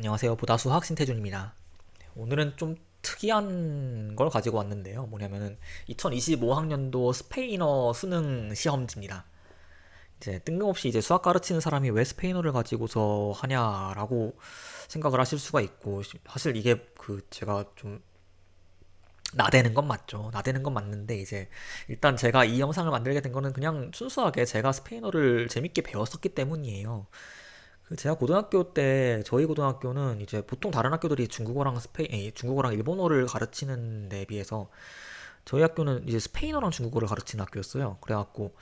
안녕하세요. 보다수학 신태준입니다. 오늘은 좀 특이한 걸 가지고 왔는데요. 뭐냐면은 2025학년도 스페인어 수능 시험지입니다. 이제 뜬금없이 이제 수학 가르치는 사람이 왜 스페인어를 가지고서 하냐라고 생각을 하실 수가 있고, 사실 이게 제가 좀 나대는 건 맞죠. 나대는 건 맞는데, 이제 일단 제가 이 영상을 만들게 된 거는 그냥 순수하게 제가 스페인어를 재밌게 배웠었기 때문이에요. 제가 고등학교 때, 저희 고등학교는 이제 보통 다른 학교들이 중국어랑 일본어를 가르치는 데 비해서 저희 학교는 이제 스페인어랑 중국어를 가르치는 학교였어요. 그래갖고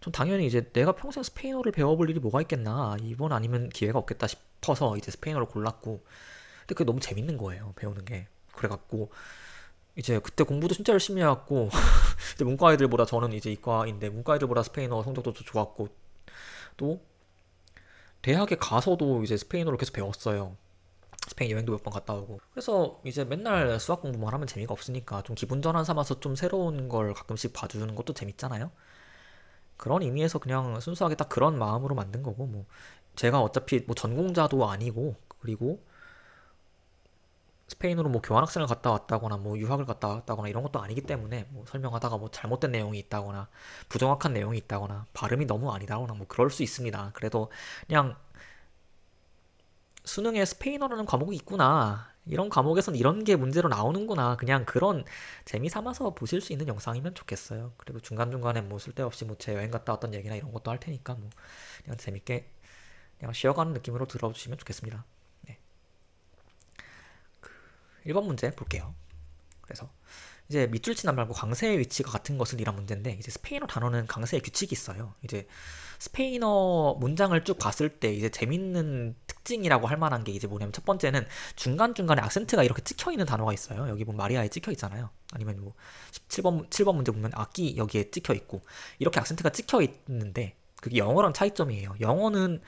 전 당연히 이제 내가 평생 스페인어를 배워볼 일이 뭐가 있겠나, 이번 아니면 기회가 없겠다 싶어서 이제 스페인어를 골랐고, 근데 그게 너무 재밌는 거예요, 배우는 게. 그래갖고 이제 그때 공부도 진짜 열심히 해갖고 이제 문과 애들보다, 저는 이제 이과인데 문과 애들보다 스페인어 성적도 더 좋았고, 또 대학에 가서도 이제 스페인어를 계속 배웠어요. 스페인 여행도 몇 번 갔다 오고. 그래서 이제 맨날 수학 공부만 하면 재미가 없으니까 좀 기분 전환 삼아서 좀 새로운 걸 가끔씩 봐주는 것도 재밌잖아요. 그런 의미에서 그냥 순수하게 딱 그런 마음으로 만든 거고, 뭐 제가 어차피 뭐 전공자도 아니고, 그리고 스페인으로 뭐 교환학생을 갔다 왔다거나 뭐 유학을 갔다 왔다거나 이런 것도 아니기 때문에, 뭐 설명하다가 뭐 잘못된 내용이 있다거나 부정확한 내용이 있다거나 발음이 너무 아니다거나 뭐 그럴 수 있습니다. 그래도 그냥 수능에 스페인어라는 과목이 있구나, 이런 과목에선 이런 게 문제로 나오는구나, 그냥 그런 재미 삼아서 보실 수 있는 영상이면 좋겠어요. 그리고 중간중간에 뭐 쓸데없이 뭐 제 여행 갔다 왔던 얘기나 이런 것도 할 테니까, 뭐 그냥 재밌게 그냥 쉬어가는 느낌으로 들어주시면 좋겠습니다. 네. 1번 문제 볼게요. 그래서 이제 밑줄 치나 말고 강세의 위치가 같은 것은 이란 문제인데, 이제 스페인어 단어는 강세의 규칙이 있어요. 이제 스페인어 문장을 쭉 봤을 때 이제 재밌는 특징이라고 할 만한 게 이제 뭐냐면, 첫 번째는 중간중간에 악센트가 이렇게 찍혀 있는 단어가 있어요. 여기 보면 마리아에 찍혀 있잖아요. 아니면 뭐 7번 문제 보면 악기 여기에 찍혀 있고, 이렇게 악센트가 찍혀 있는데 그게 영어랑 차이점이에요. 영어는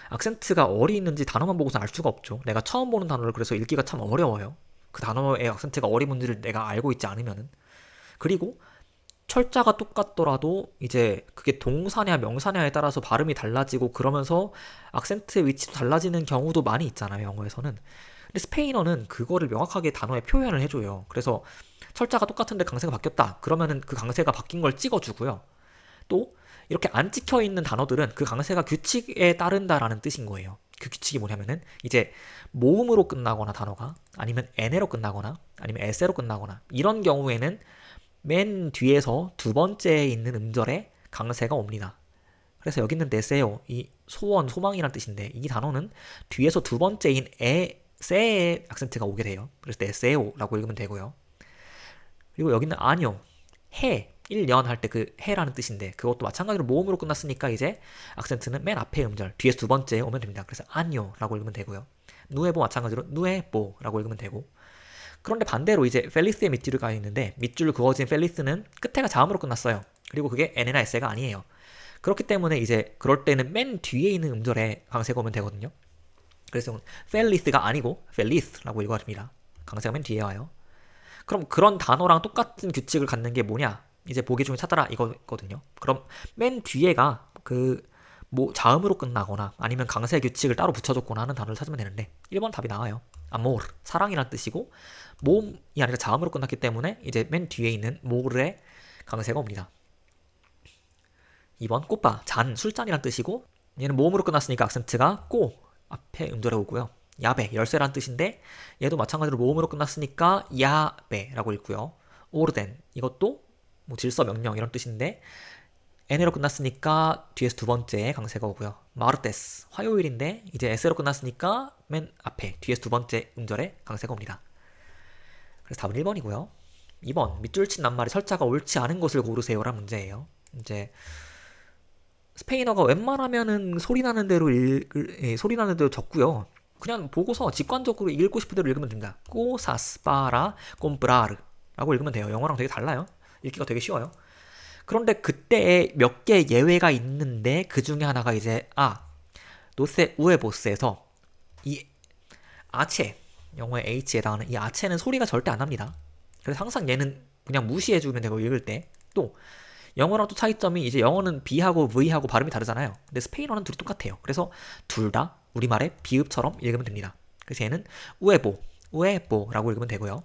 악센트가 어디 있는지 단어만 보고서 알 수가 없죠. 내가 처음 보는 단어를 그래서 읽기가 참 어려워요. 그 단어의 악센트가 어디 문제를 내가 알고 있지 않으면은. 그리고 철자가 똑같더라도 이제 그게 동사냐 명사냐에 따라서 발음이 달라지고, 그러면서 악센트의 위치도 달라지는 경우도 많이 있잖아요, 영어에서는. 근데 스페인어는 그거를 명확하게 단어에 표현을 해줘요. 그래서 철자가 똑같은데 강세가 바뀌었다 그러면은 그 강세가 바뀐 걸 찍어주고요. 또 이렇게 안 찍혀 있는 단어들은 그 강세가 규칙에 따른다라는 뜻인 거예요. 그 규칙이 뭐냐면은, 이제 모음으로 끝나거나 단어가, 아니면 n으로 끝나거나, 아니면 s로 끝나거나, 이런 경우에는 맨 뒤에서 두 번째에 있는 음절에 강세가 옵니다. 그래서 여기 있는 데세요, 이 소원, 소망이란 뜻인데, 이 단어는 뒤에서 두 번째인 세의 악센트가 오게 돼요. 그래서 데세오라고 읽으면 되고요. 그리고 여기는 아뇨, 해, 1년 할 때 그 해라는 뜻인데, 그것도 마찬가지로 모음으로 끝났으니까 이제 악센트는 맨 앞에 음절, 뒤에서 두 번째에 오면 됩니다. 그래서 아뇨라고 읽으면 되고요. 누에보 마찬가지로 누에보라고 읽으면 되고. 그런데 반대로 이제 펠리스의 밑줄가 있는데, 밑줄 그어진 펠리스는 끝에가 자음으로 끝났어요. 그리고 그게 n나 s가 아니에요. 그렇기 때문에 이제 그럴 때는 맨 뒤에 있는 음절에 강세가 오면 되거든요. 그래서 펠리스가 아니고 펠리스라고 읽어줍니다. 강세가 맨 뒤에 와요. 그럼 그런 단어랑 똑같은 규칙을 갖는 게 뭐냐? 이제 보기 중에 찾아라 이거거든요. 그럼 맨 뒤에가 뭐 자음으로 끝나거나 아니면 강세 규칙을 따로 붙여줬거나 하는 단어를 찾으면 되는데, 1번 답이 나와요. 아모르, 사랑이란 뜻이고, 모음이 아니라 자음으로 끝났기 때문에 이제 맨 뒤에 있는 모르의 강세가 옵니다. 2번 꽃바, 잔, 술잔이란 뜻이고, 얘는 모음으로 끝났으니까 악센트가 꼬 앞에 음절에 오고요. 야베, 열쇠란 뜻인데 얘도 마찬가지로 모음으로 끝났으니까 야베라고 읽고요. 오르덴, 이것도 뭐 질서, 명령 이런 뜻인데 n으로 끝났으니까 뒤에서 두 번째에 강세가 오고요. 마르테스, 화요일인데 이제 s로 끝났으니까 맨 앞에 뒤에서 두 번째 음절에 강세가 옵니다. 그래서 답은 1번이고요. 2번, 밑줄 친 낱말에 철자가 옳지 않은 것을 고르세요란 문제예요. 이제 스페인어가 웬만하면은 소리 나는 대로 적고요. 그냥 보고서 직관적으로 읽고 싶은 대로 읽으면 됩니다. 꼬사스 파라 꼼프라르 라고 읽으면 돼요. 영어랑 되게 달라요. 읽기가 되게 쉬워요. 그런데 그때에 몇 개 예외가 있는데, 그 중에 하나가 이제 노세 우에보스에서 이 아체, 영어의 H에 해당하는 이 아체는 소리가 절대 안 납니다. 그래서 항상 얘는 그냥 무시해주면 되고, 읽을 때. 또 영어랑 또 차이점이, 이제 영어는 B하고 V하고 발음이 다르잖아요. 근데 스페인어는 둘이 똑같아요. 그래서 둘 다 우리말의 비읍처럼 읽으면 됩니다. 그래서 얘는 우에보라고 읽으면 되고요.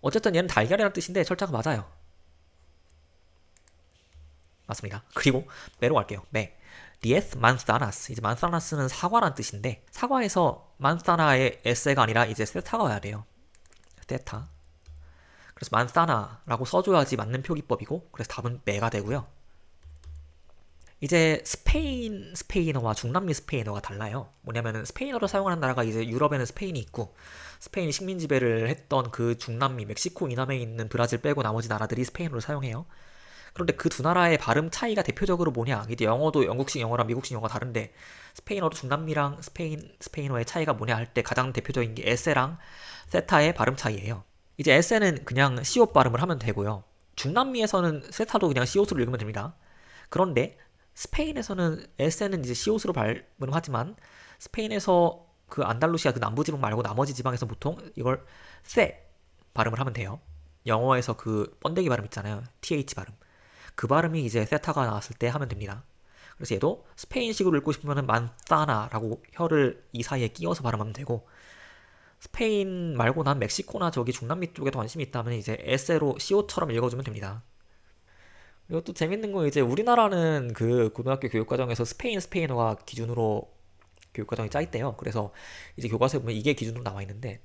어쨌든 얘는 달걀이라는 뜻인데 철자가 맞아요. 맞습니다. 그리고 매로 갈게요. 매. diez manzanas. 이제 manzanas는 사과란 뜻인데 사과에서 manzana의 s가 아니라 이제 세타가 와야 돼요. 세타. 그래서 manzana라고 써줘야지 맞는 표기법이고 그래서 답은 매가 되고요. 이제 스페인어와 중남미 스페인어가 달라요. 뭐냐면은 스페인어를 사용하는 나라가 이제 유럽에는 스페인이 있고 스페인이 식민 지배를 했던 그 중남미 멕시코 이남에 있는 브라질 빼고 나머지 나라들이 스페인어를 사용해요. 그런데 그 두 나라의 발음 차이가 대표적으로 뭐냐? 이제 영어도 영국식 영어랑 미국식 영어가 다른데 스페인어도 중남미랑 스페인어의 차이가 뭐냐 할 때 가장 대표적인 게 에세랑 세타의 발음 차이예요. 이제 에세는 그냥 시옷 발음을 하면 되고요. 중남미에서는 세타도 그냥 시옷으로 읽으면 됩니다. 그런데 스페인에서는 에세는 이제 시옷으로 발음을 하지만 스페인에서 그 안달루시아 그 남부 지방 말고 나머지 지방에서 보통 이걸 세 발음을 하면 돼요. 영어에서 그 번데기 발음 있잖아요. th 발음. 그 발음이 이제 세타가 나왔을 때 하면 됩니다. 그래서 얘도 스페인식으로 읽고 싶으면 만사나라고 혀를 이 사이에 끼워서 발음하면 되고 스페인 말고 난 멕시코나 저기 중남미 쪽에도 관심이 있다면 이제 에세로 시오처럼 읽어주면 됩니다. 그리고 또 재밌는 건 이제 우리나라는 그 고등학교 교육과정에서 스페인어가 기준으로 교육과정이 짜 있대요. 그래서 이제 교과서에 보면 이게 기준으로 나와 있는데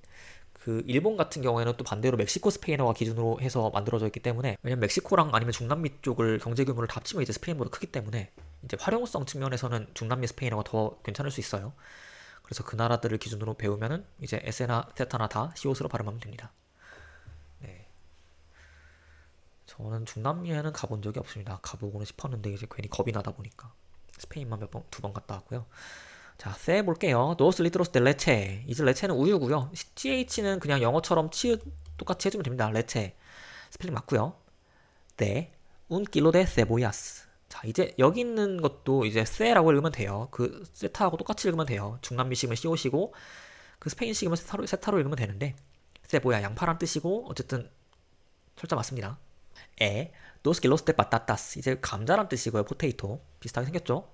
그 일본 같은 경우에는 또 반대로 멕시코 스페인어가 기준으로 해서 만들어져 있기 때문에 왜냐면 멕시코랑 아니면 중남미 쪽을 경제 규모를 다 합치면 이제 스페인보다 크기 때문에 이제 활용성 측면에서는 중남미 스페인어가 더 괜찮을 수 있어요. 그래서 그 나라들을 기준으로 배우면은 이제 에세나 세타나 다 시옷으로 발음하면 됩니다. 네. 저는 중남미에는 가본 적이 없습니다. 가보고는 싶었는데 이제 괜히 겁이 나다 보니까 스페인만 두 번 갔다 왔고요. 자, 세 볼게요. dos litros de leche. 이제 레체는 우유고요. th는 그냥 영어처럼 똑같이 해주면 됩니다. 레체. 스펠링 맞고요. de un kilo de cebollas. 자, 이제 여기 있는 것도 이제 세라고 읽으면 돼요. 그 세타하고 똑같이 읽으면 돼요. 중남미식은 시오시고 그 스페인식은 세타로 읽으면 되는데 세보야 양파란 뜻이고 어쨌든 철자 맞습니다. dos kilos de patatas. 이제 감자란 뜻이고요. 포테이토. 비슷하게 생겼죠?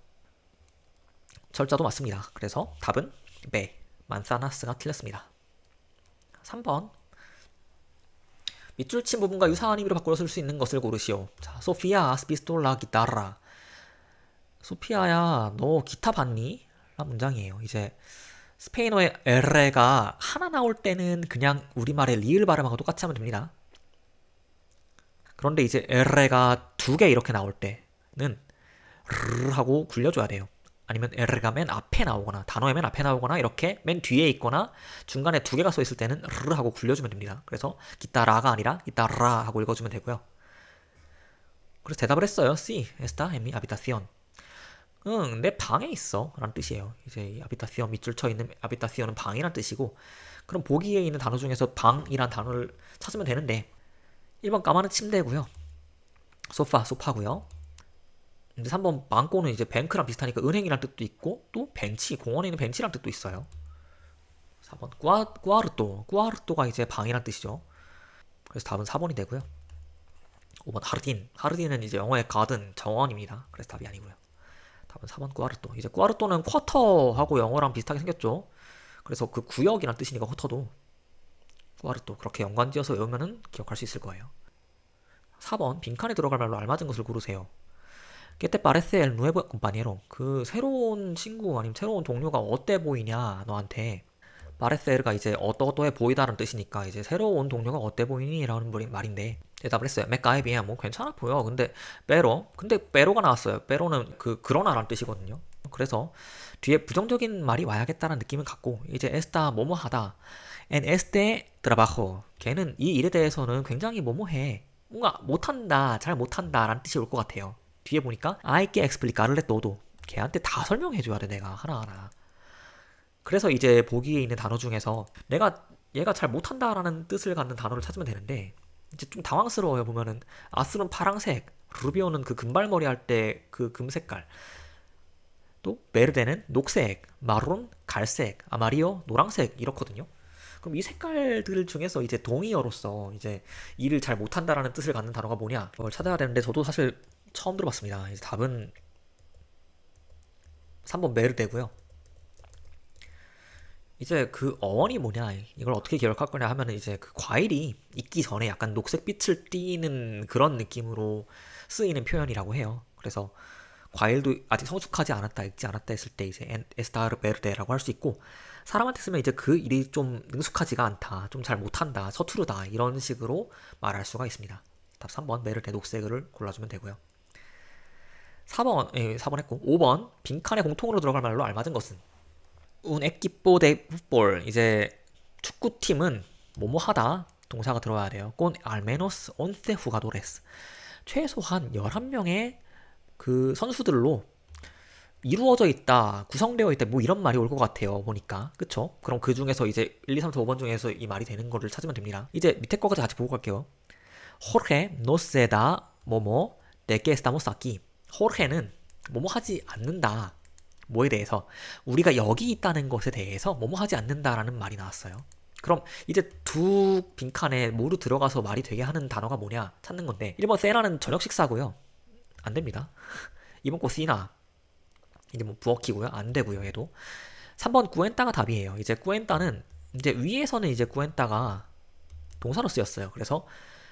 철자도 맞습니다. 그래서 답은 배, 만사나스가 틀렸습니다. 3번 밑줄 친 부분과 유사한 의미로 바꾸어 쓸 수 있는 것을 고르시오. 자, 소피아 스피스톨라 기타라. 소피아야 너 기타 봤니? 라는 문장이에요. 이제 스페인어의 에레가 하나 나올 때는 그냥 우리말의 리을 발음하고 똑같이 하면 됩니다. 그런데 이제 에레가 두 개 이렇게 나올 때는 르 하고 굴려줘야 돼요. 아니면 에르가 맨 앞에 나오거나 단어의 맨 앞에 나오거나 이렇게 맨 뒤에 있거나 중간에 두 개가 써 있을 때는 르 하고 굴려주면 됩니다. 그래서 기타라가 아니라 기타라 하고 읽어주면 되고요. 그래서 대답을 했어요. Sí, está en mi habitación. 응, 내 방에 있어 라는 뜻이에요. 이제 아비타시온 밑줄 쳐 있는 아비타시온은 방이란 뜻이고 그럼 보기에 있는 단어 중에서 방이란 단어를 찾으면 되는데 1번 까마는 침대고요. 소파고요. 근데 3번 망고는 이제 뱅크랑 비슷하니까 은행이란 뜻도 있고 또 벤치, 공원에 있는 벤치란 뜻도 있어요. 4번 꾸아르토가 이제 방이란 뜻이죠. 그래서 답은 4번이 되고요. 5번 하르딘은 이제 영어의 가든, 정원입니다. 그래서 답이 아니고요. 답은 4번 꾸아르토. 이제 꾸아르토는 쿼터하고 영어랑 비슷하게 생겼죠. 그래서 그 구역이란 뜻이니까 쿼터도 꾸아르토 그렇게 연관지어서 외우면은 기억할 수 있을 거예요. 4번 빈칸에 들어갈 말로 알맞은 것을 고르세요. ¿Qué te parece el nuevo compañero? 그 새로운 친구 아니면 새로운 동료가 어때 보이냐 너한테. parecer가 이제 어떠어떠해 보이다라는 뜻이니까 이제 새로운 동료가 어때 보이니? 라는 말인데 대답을 했어요. me cae bien. 뭐 괜찮아 보여. 근데 pero 가 나왔어요. pero는 그러나라는 뜻이거든요. 그래서 뒤에 부정적인 말이 와야겠다는 느낌은 갖고 이제 está 뭐뭐하다. en este trabajo. 걔는 이 일에 대해서는 굉장히 뭐뭐해. 뭔가 못한다, 잘 못한다 라는 뜻이 올 것 같아요. 뒤에 보니까 hay que explicarle todo. 걔한테 다 설명해줘야 돼 내가 하나하나. 그래서 이제 보기에 있는 단어 중에서 얘가 잘 못한다라는 뜻을 갖는 단어를 찾으면 되는데 이제 좀 당황스러워요. 보면은 아스는 파랑색, 루비오는 그 금발머리 할 때 그 금색깔, 또 베르데는 녹색, 마론 갈색, 아마리오 노랑색 이렇거든요. 그럼 이 색깔들 중에서 이제 동의어로서 이제 일을 잘 못한다라는 뜻을 갖는 단어가 뭐냐 그걸 찾아야 되는데 저도 사실 처음 들어봤습니다. 이제 답은 3번 메르데고요. 이제 그 어원이 뭐냐, 이걸 어떻게 기억할 거냐 하면은 이제 그 과일이 익기 전에 약간 녹색 빛을 띠는 그런 느낌으로 쓰이는 표현이라고 해요. 그래서 과일도 아직 성숙하지 않았다, 익지 않았다 했을 때 이제 에스타르 베르데라고 할 수 있고, 사람한테 쓰면 이제 그 일이 좀 능숙하지가 않다, 좀 잘 못한다, 서투르다 이런 식으로 말할 수가 있습니다. 답 3번 베르데 녹색을 골라주면 되고요. 4번 했고 5번 빈칸에 공통으로 들어갈 말로 알맞은 것은 un equipo de fútbol. 이제 축구팀은 뭐뭐 하다 동사가 들어와야 돼요. con al menos 11 jugadores. 최소한 11명의 그 선수들로 이루어져 있다, 구성되어 있다, 뭐 이런 말이 올 것 같아요. 보니까. 그쵸? 그럼 그 중에서 이제 1, 2, 3, 4, 5번 중에서 이 말이 되는 거를 찾으면 됩니다. 이제 밑에 거까지 같이 보고 갈게요. Jorge no se da 뭐뭐 de que estamos aquí. Jorge는 뭐뭐 하지 않는다. 뭐에 대해서? 우리가 여기 있다는 것에 대해서 뭐뭐 하지 않는다라는 말이 나왔어요. 그럼 이제 두 빈칸에 모두 들어가서 말이 되게 하는 단어가 뭐냐 찾는 건데, 1번 세나는 저녁 식사고요. 안 됩니다. 2번 코시나 이제 뭐 부엌이고요. 안 되고요. 얘도. 3번 꾸엔따가 답이에요. 이제 꾸엔따는 이제 위에서는 이제 꾸엔따가 동사로 쓰였어요. 그래서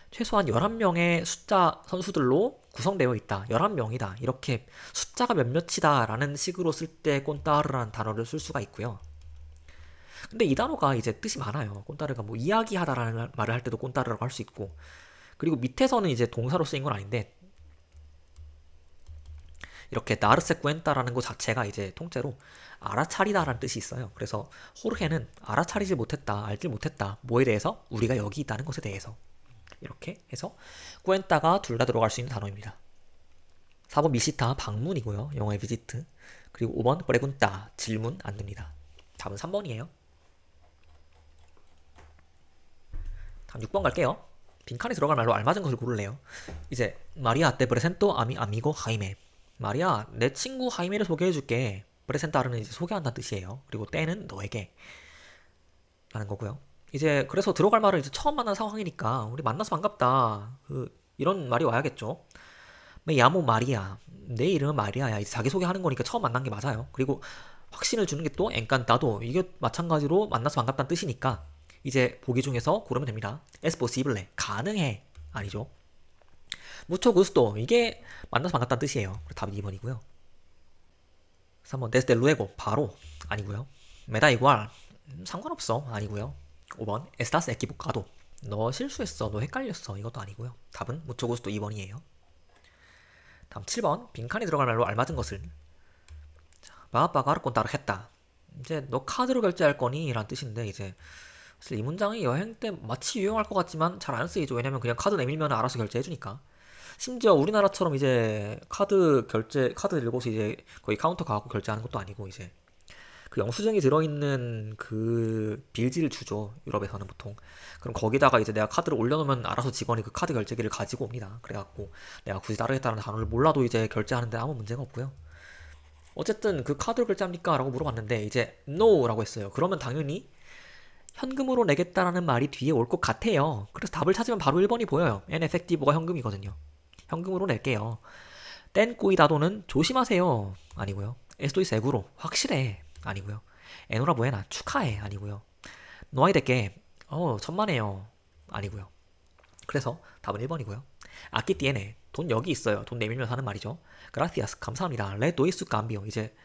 최소한 11명의 숫자 선수들로 구성되어 있다. 11명이다. 이렇게 숫자가 몇몇이다 라는 식으로 쓸 때 꼰따르라는 단어를 쓸 수가 있고요. 근데 이 단어가 이제 뜻이 많아요. 꼰따르가 뭐 이야기하다라는 말을 할 때도 꼰따르라고 할 수 있고, 그리고 밑에서는 이제 동사로 쓰인 건 아닌데, 이렇게 나르세 꾸엔따라는 것 자체가 이제 통째로 알아차리다라는 뜻이 있어요. 그래서 호르헤는 알아차리지 못했다, 알지 못했다. 뭐에 대해서? 우리가 여기 있다는 것에 대해서. 이렇게 해서 꾸엔따가 둘 다 들어갈 수 있는 단어입니다. 4번 미시타 방문이고요. 영어의 비지트. 그리고 5번 프레군따 질문 안 됩니다. 답은 3번이에요. 다음 6번 갈게요. 빈칸에 들어갈 말로 알맞은 것을 고를래요. 이제 마리아 테 프레센토 아미 아미고 하이메. 마리아, 내 친구 하이메를 소개해줄게. 프레센타르는 이제 소개한다는 뜻이에요. 그리고 때는 너에게 라는 거고요. 이제 그래서 들어갈 말을 이제 처음 만난 상황이니까 우리 만나서 반갑다, 이런 말이 와야겠죠. 매 야모 마리아, 내 이름은 마리아야. 이제 자기소개하는 거니까 처음 만난 게 맞아요. 그리고 확신을 주는 게 또 엔칸타도, 이게 마찬가지로 만나서 반갑다는 뜻이니까 이제 보기 중에서 고르면 됩니다. es posible, 가능해 아니죠. 무초 구스토, 이게 만나서 반갑다는 뜻이에요. 답이 2번이고요. 3번 desde luego, 바로 아니고요. me da igual, 상관없어 아니고요. 5번 estás equivocado, 너 실수했어, 너 헷갈렸어, 이것도 아니고요. 답은 mucho gusto 2번이에요. 다음 7번 빈칸에 들어갈 말로 알맞은 것을. va a pagar con tarjeta. 이제 너 카드로 결제할 거니? 라는 뜻인데, 이제 사실 이 문장이 여행 때 마치 유용할 것 같지만 잘 안 쓰이죠. 왜냐면 그냥 카드 내밀면 알아서 결제해주니까. 심지어 우리나라처럼 이제 카드 들고서 이제 거의 카운터 가고 결제하는 것도 아니고, 이제 그 영수증이 들어있는 그 빌지를 주죠. 유럽에서는 보통. 그럼 거기다가 이제 내가 카드를 올려놓으면 알아서 직원이 그 카드 결제기를 가지고 옵니다. 그래갖고 내가 굳이 따르겠다는 단어를 몰라도 이제 결제하는데 아무 문제가 없고요. 어쨌든 그 카드로 결제합니까? 라고 물어봤는데 이제 no 라고 했어요. 그러면 당연히 현금으로 내겠다라는 말이 뒤에 올 것 같아요. 그래서 답을 찾으면 바로 1번이 보여요. en efectivo가 현금이거든요. 현금으로 낼게요. 땐 꾸이다도는 조심하세요 아니고요. estoy seguro, 확실해 아니고요. enhorabuena, 축하해 아니고요. no hay de qué, 천만에요 아니고요. 그래서 답은 1번이고요. aquí tiene, 돈 여기 있어요. 돈 내밀면서 하는 말이죠. gracias, 감사합니다. le doy su cambio. 이제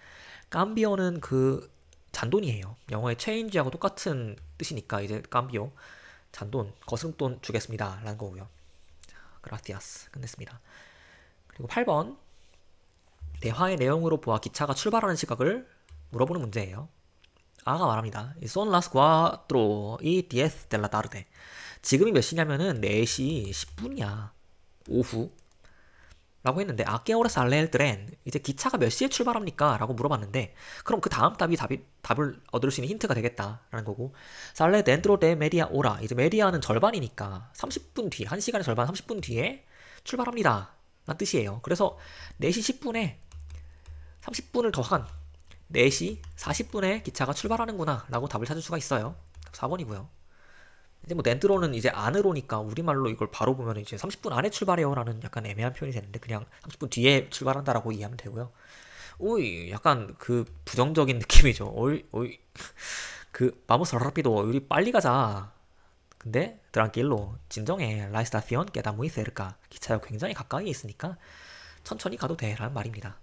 cambio는 그 잔돈이에요. 영어의 change하고 똑같은 뜻이니까 이제 cambio, 잔돈, 거스름돈 주겠습니다 라는 거고요. gracias, 끝냈습니다. 그리고 8번 대화의 내용으로 보아 기차가 출발하는 시각을 물어보는 문제예요. 아가 말합니다. Son las 4:10 de la tarde. 지금이 몇 시냐면은 4시 10분이야. 오후. 라고 했는데 ¿A qué hora sale el tren? 이제 기차가 몇 시에 출발합니까? 라고 물어봤는데, 그럼 그 다음 답을 얻을 수 있는 힌트가 되겠다라는 거고, sale dentro de media hora. 이제 메디아는 절반이니까 30분 뒤, 1시간의 절반 30분 뒤에 출발합니다 라는 뜻이에요. 그래서 4시 10분에 30분을 더한 4시 40분에 기차가 출발하는구나 라고 답을 찾을 수가 있어요. 4번이고요. 이제 뭐 덴트로는 이제 안으로니까 우리말로 이걸 바로 보면 이제 30분 안에 출발해요 라는 약간 애매한 표현이 되는데, 그냥 30분 뒤에 출발한다라고 이해하면 되고요. 오이, 약간 그 부정적인 느낌이죠. 오이 그 vamos rápido 우리 빨리 가자. 근데 tranquilo 진정해 la estación queda muy cerca 기차역 굉장히 가까이에 있으니까 천천히 가도 돼라는 말입니다.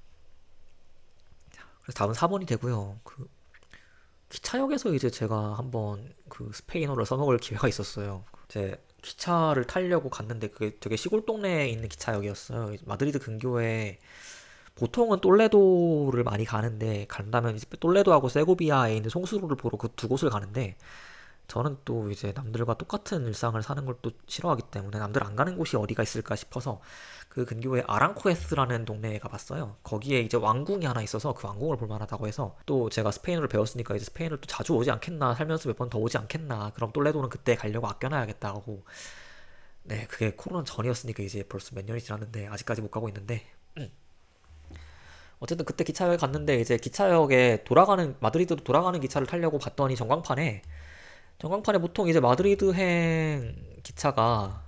그래서 다음은 4번이 되고요. 그 기차역에서 이제 제가 한번 그 스페인어를 써먹을 기회가 있었어요. 제 기차를 타려고 갔는데 그게 되게 시골 동네에 있는 기차역이었어요. 마드리드 근교에 보통은 똘레도를 많이 가는데 간다면 이제 똘레도하고 세고비아에 있는 송수로를 보러 그 두 곳을 가는데 저는 또 이제 남들과 똑같은 일상을 사는 걸 또 싫어하기 때문에 남들 안 가는 곳이 어디가 있을까 싶어서 그 근교에 아랑코에스라는 동네에 가봤어요. 거기에 이제 왕궁이 하나 있어서 그 왕궁을 볼 만하다고 해서 또 제가 스페인어를 배웠으니까 이제 스페인을 또 자주 오지 않겠나 살면서 몇 번 더 오지 않겠나 그럼 똘레도는 그때 가려고 아껴놔야겠다고 네 그게 코로나 전이었으니까 이제 벌써 몇 년이 지났는데 아직까지 못 가고 있는데 어쨌든 그때 기차역에 갔는데 이제 기차역에 돌아가는 마드리드로 돌아가는 기차를 타려고 봤더니 전광판에 보통 이제 마드리드행 기차가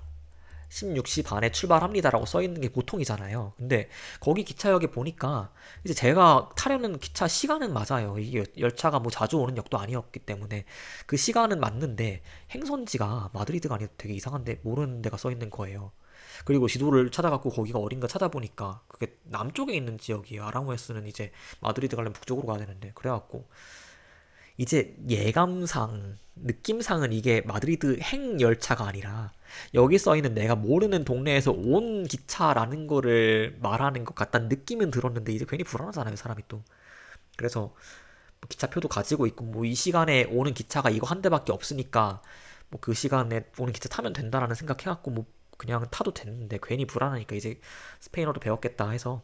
16시 반에 출발합니다라고 써 있는 게 보통이잖아요. 근데 거기 기차역에 보니까 이제 제가 타려는 기차 시간은 맞아요. 이게 열차가 뭐 자주 오는 역도 아니었기 때문에 그 시간은 맞는데 행선지가 마드리드가 아니라 되게 이상한데 모르는 데가 써 있는 거예요. 그리고 지도를 찾아갖고 거기가 어딘가 찾아보니까 그게 남쪽에 있는 지역이에요. 아랑우에스는 이제 마드리드 가려면 북쪽으로 가야 되는데 그래갖고 이제 예감상, 느낌상은 이게 마드리드 행 열차가 아니라 여기 써있는 내가 모르는 동네에서 온 기차라는 거를 말하는 것 같다는 느낌은 들었는데 이제 괜히 불안하잖아요, 사람이 또. 그래서 뭐 기차표도 가지고 있고 뭐 이 시간에 오는 기차가 이거 한 대밖에 없으니까 뭐 그 시간에 오는 기차 타면 된다라는 생각해갖고 뭐 그냥 타도 됐는데 괜히 불안하니까 이제 스페인어도 배웠겠다 해서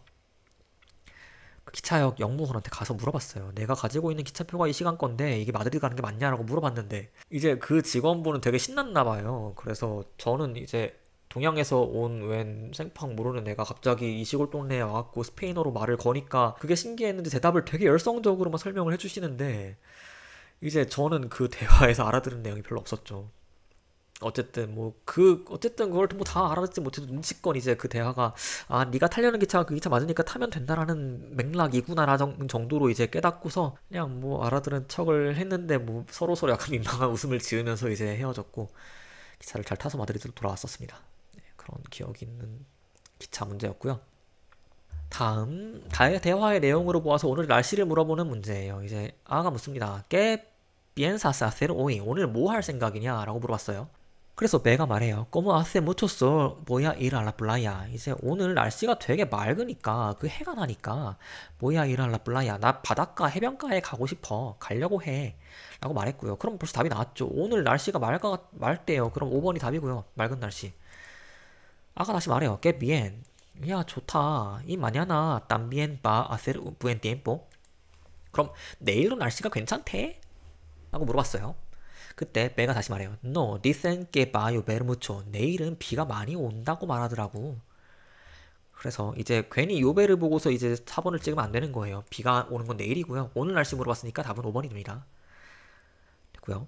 그 기차역 역무원한테 가서 물어봤어요. 내가 가지고 있는 기차표가 이 시간 건데 이게 마드리드 가는 게 맞냐라고 물어봤는데 이제 그 직원분은 되게 신났나 봐요. 그래서 저는 이제 동양에서 온 웬 생판 모르는 애가 갑자기 이 시골 동네에 와갖고 스페인어로 말을 거니까 그게 신기했는데 대답을 되게 열성적으로만 설명을 해주시는데 이제 저는 그 대화에서 알아들은 내용이 별로 없었죠. 어쨌든 그걸 뭐 다 알아듣지 못해도 눈치껏 이제 그 대화가 아 네가 타려는 기차가 그 기차 맞으니까 타면 된다라는 맥락이구나라는 정도로 이제 깨닫고서 그냥 뭐 알아들은 척을 했는데 뭐 서로 약간 민망한 웃음을 지으면서 이제 헤어졌고 기차를 잘 타서 마드리드로 돌아왔었습니다. 네, 그런 기억이 있는 기차 문제였고요. 다음 대화의 내용으로 보아서 오늘 날씨를 물어보는 문제예요. 이제 아가 묻습니다. ¿Qué piensas hacer hoy? 오늘 뭐 할 생각이냐? 라고 물어봤어요. 그래서 배가 말해요. Como hace mucho sol, voy a ir a la playa. 이제 오늘 날씨가 되게 맑으니까 그 해가 나니까 voy a ir a la playa. 나 바닷가 해변가에 가고 싶어. 가려고 해. 라고 말했고요. 그럼 벌써 답이 나왔죠. 오늘 날씨가 맑대요. 그럼 5번이 답이고요. 맑은 날씨. 아까 다시 말해요. Que bien. 야 좋다. Y mañana también va a ser un buen tiempo. 그럼 내일도 날씨가 괜찮대? 라고 물어봤어요. 그때 배가 다시 말해요. No, dicen que va a llover mucho. 내일은 비가 많이 온다고 말하더라고. 그래서 이제 괜히 요배를 보고서 이제 4번을 찍으면 안 되는 거예요. 비가 오는 건 내일이고요. 오늘 날씨 물어봤으니까 답은 5번이 됩니다. 됐고요.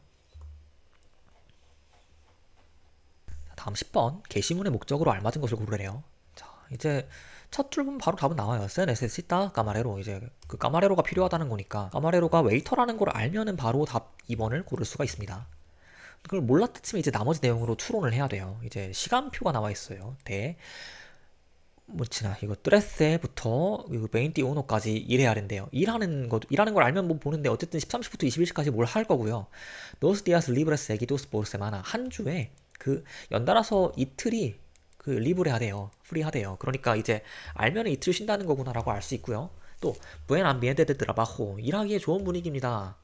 다음 10번. 게시문의 목적으로 알맞은 것을 고르래요. 자, 이제 첫 줄은 바로 답은 나와요. Se necesita camarero. 이제 그 까마레로가 필요하다는 거니까 까마레로가 웨이터라는 걸 알면은 바로 답 2번을 고를 수가 있습니다. 그걸 몰랐다 치면 이제 나머지 내용으로 추론을 해야 돼요. 이제 시간표가 나와 있어요. 뭐지나 이거 트레세부터 메인티 오노까지 일해야 된대요. 일하는 걸 알면 뭐 보는데 어쨌든 13시부터 21시까지 뭘 할 거고요. Dos días libres seguidos por semana. 한 주에 그 연달아서 이틀이 그 리브레 하대요. 프리 하대요. 그러니까 이제 알면 이틀 쉰다는 거구나라고 알 수 있고요. 또 buen ambiente de trabajo. 일하기에 좋은 분위기입니다.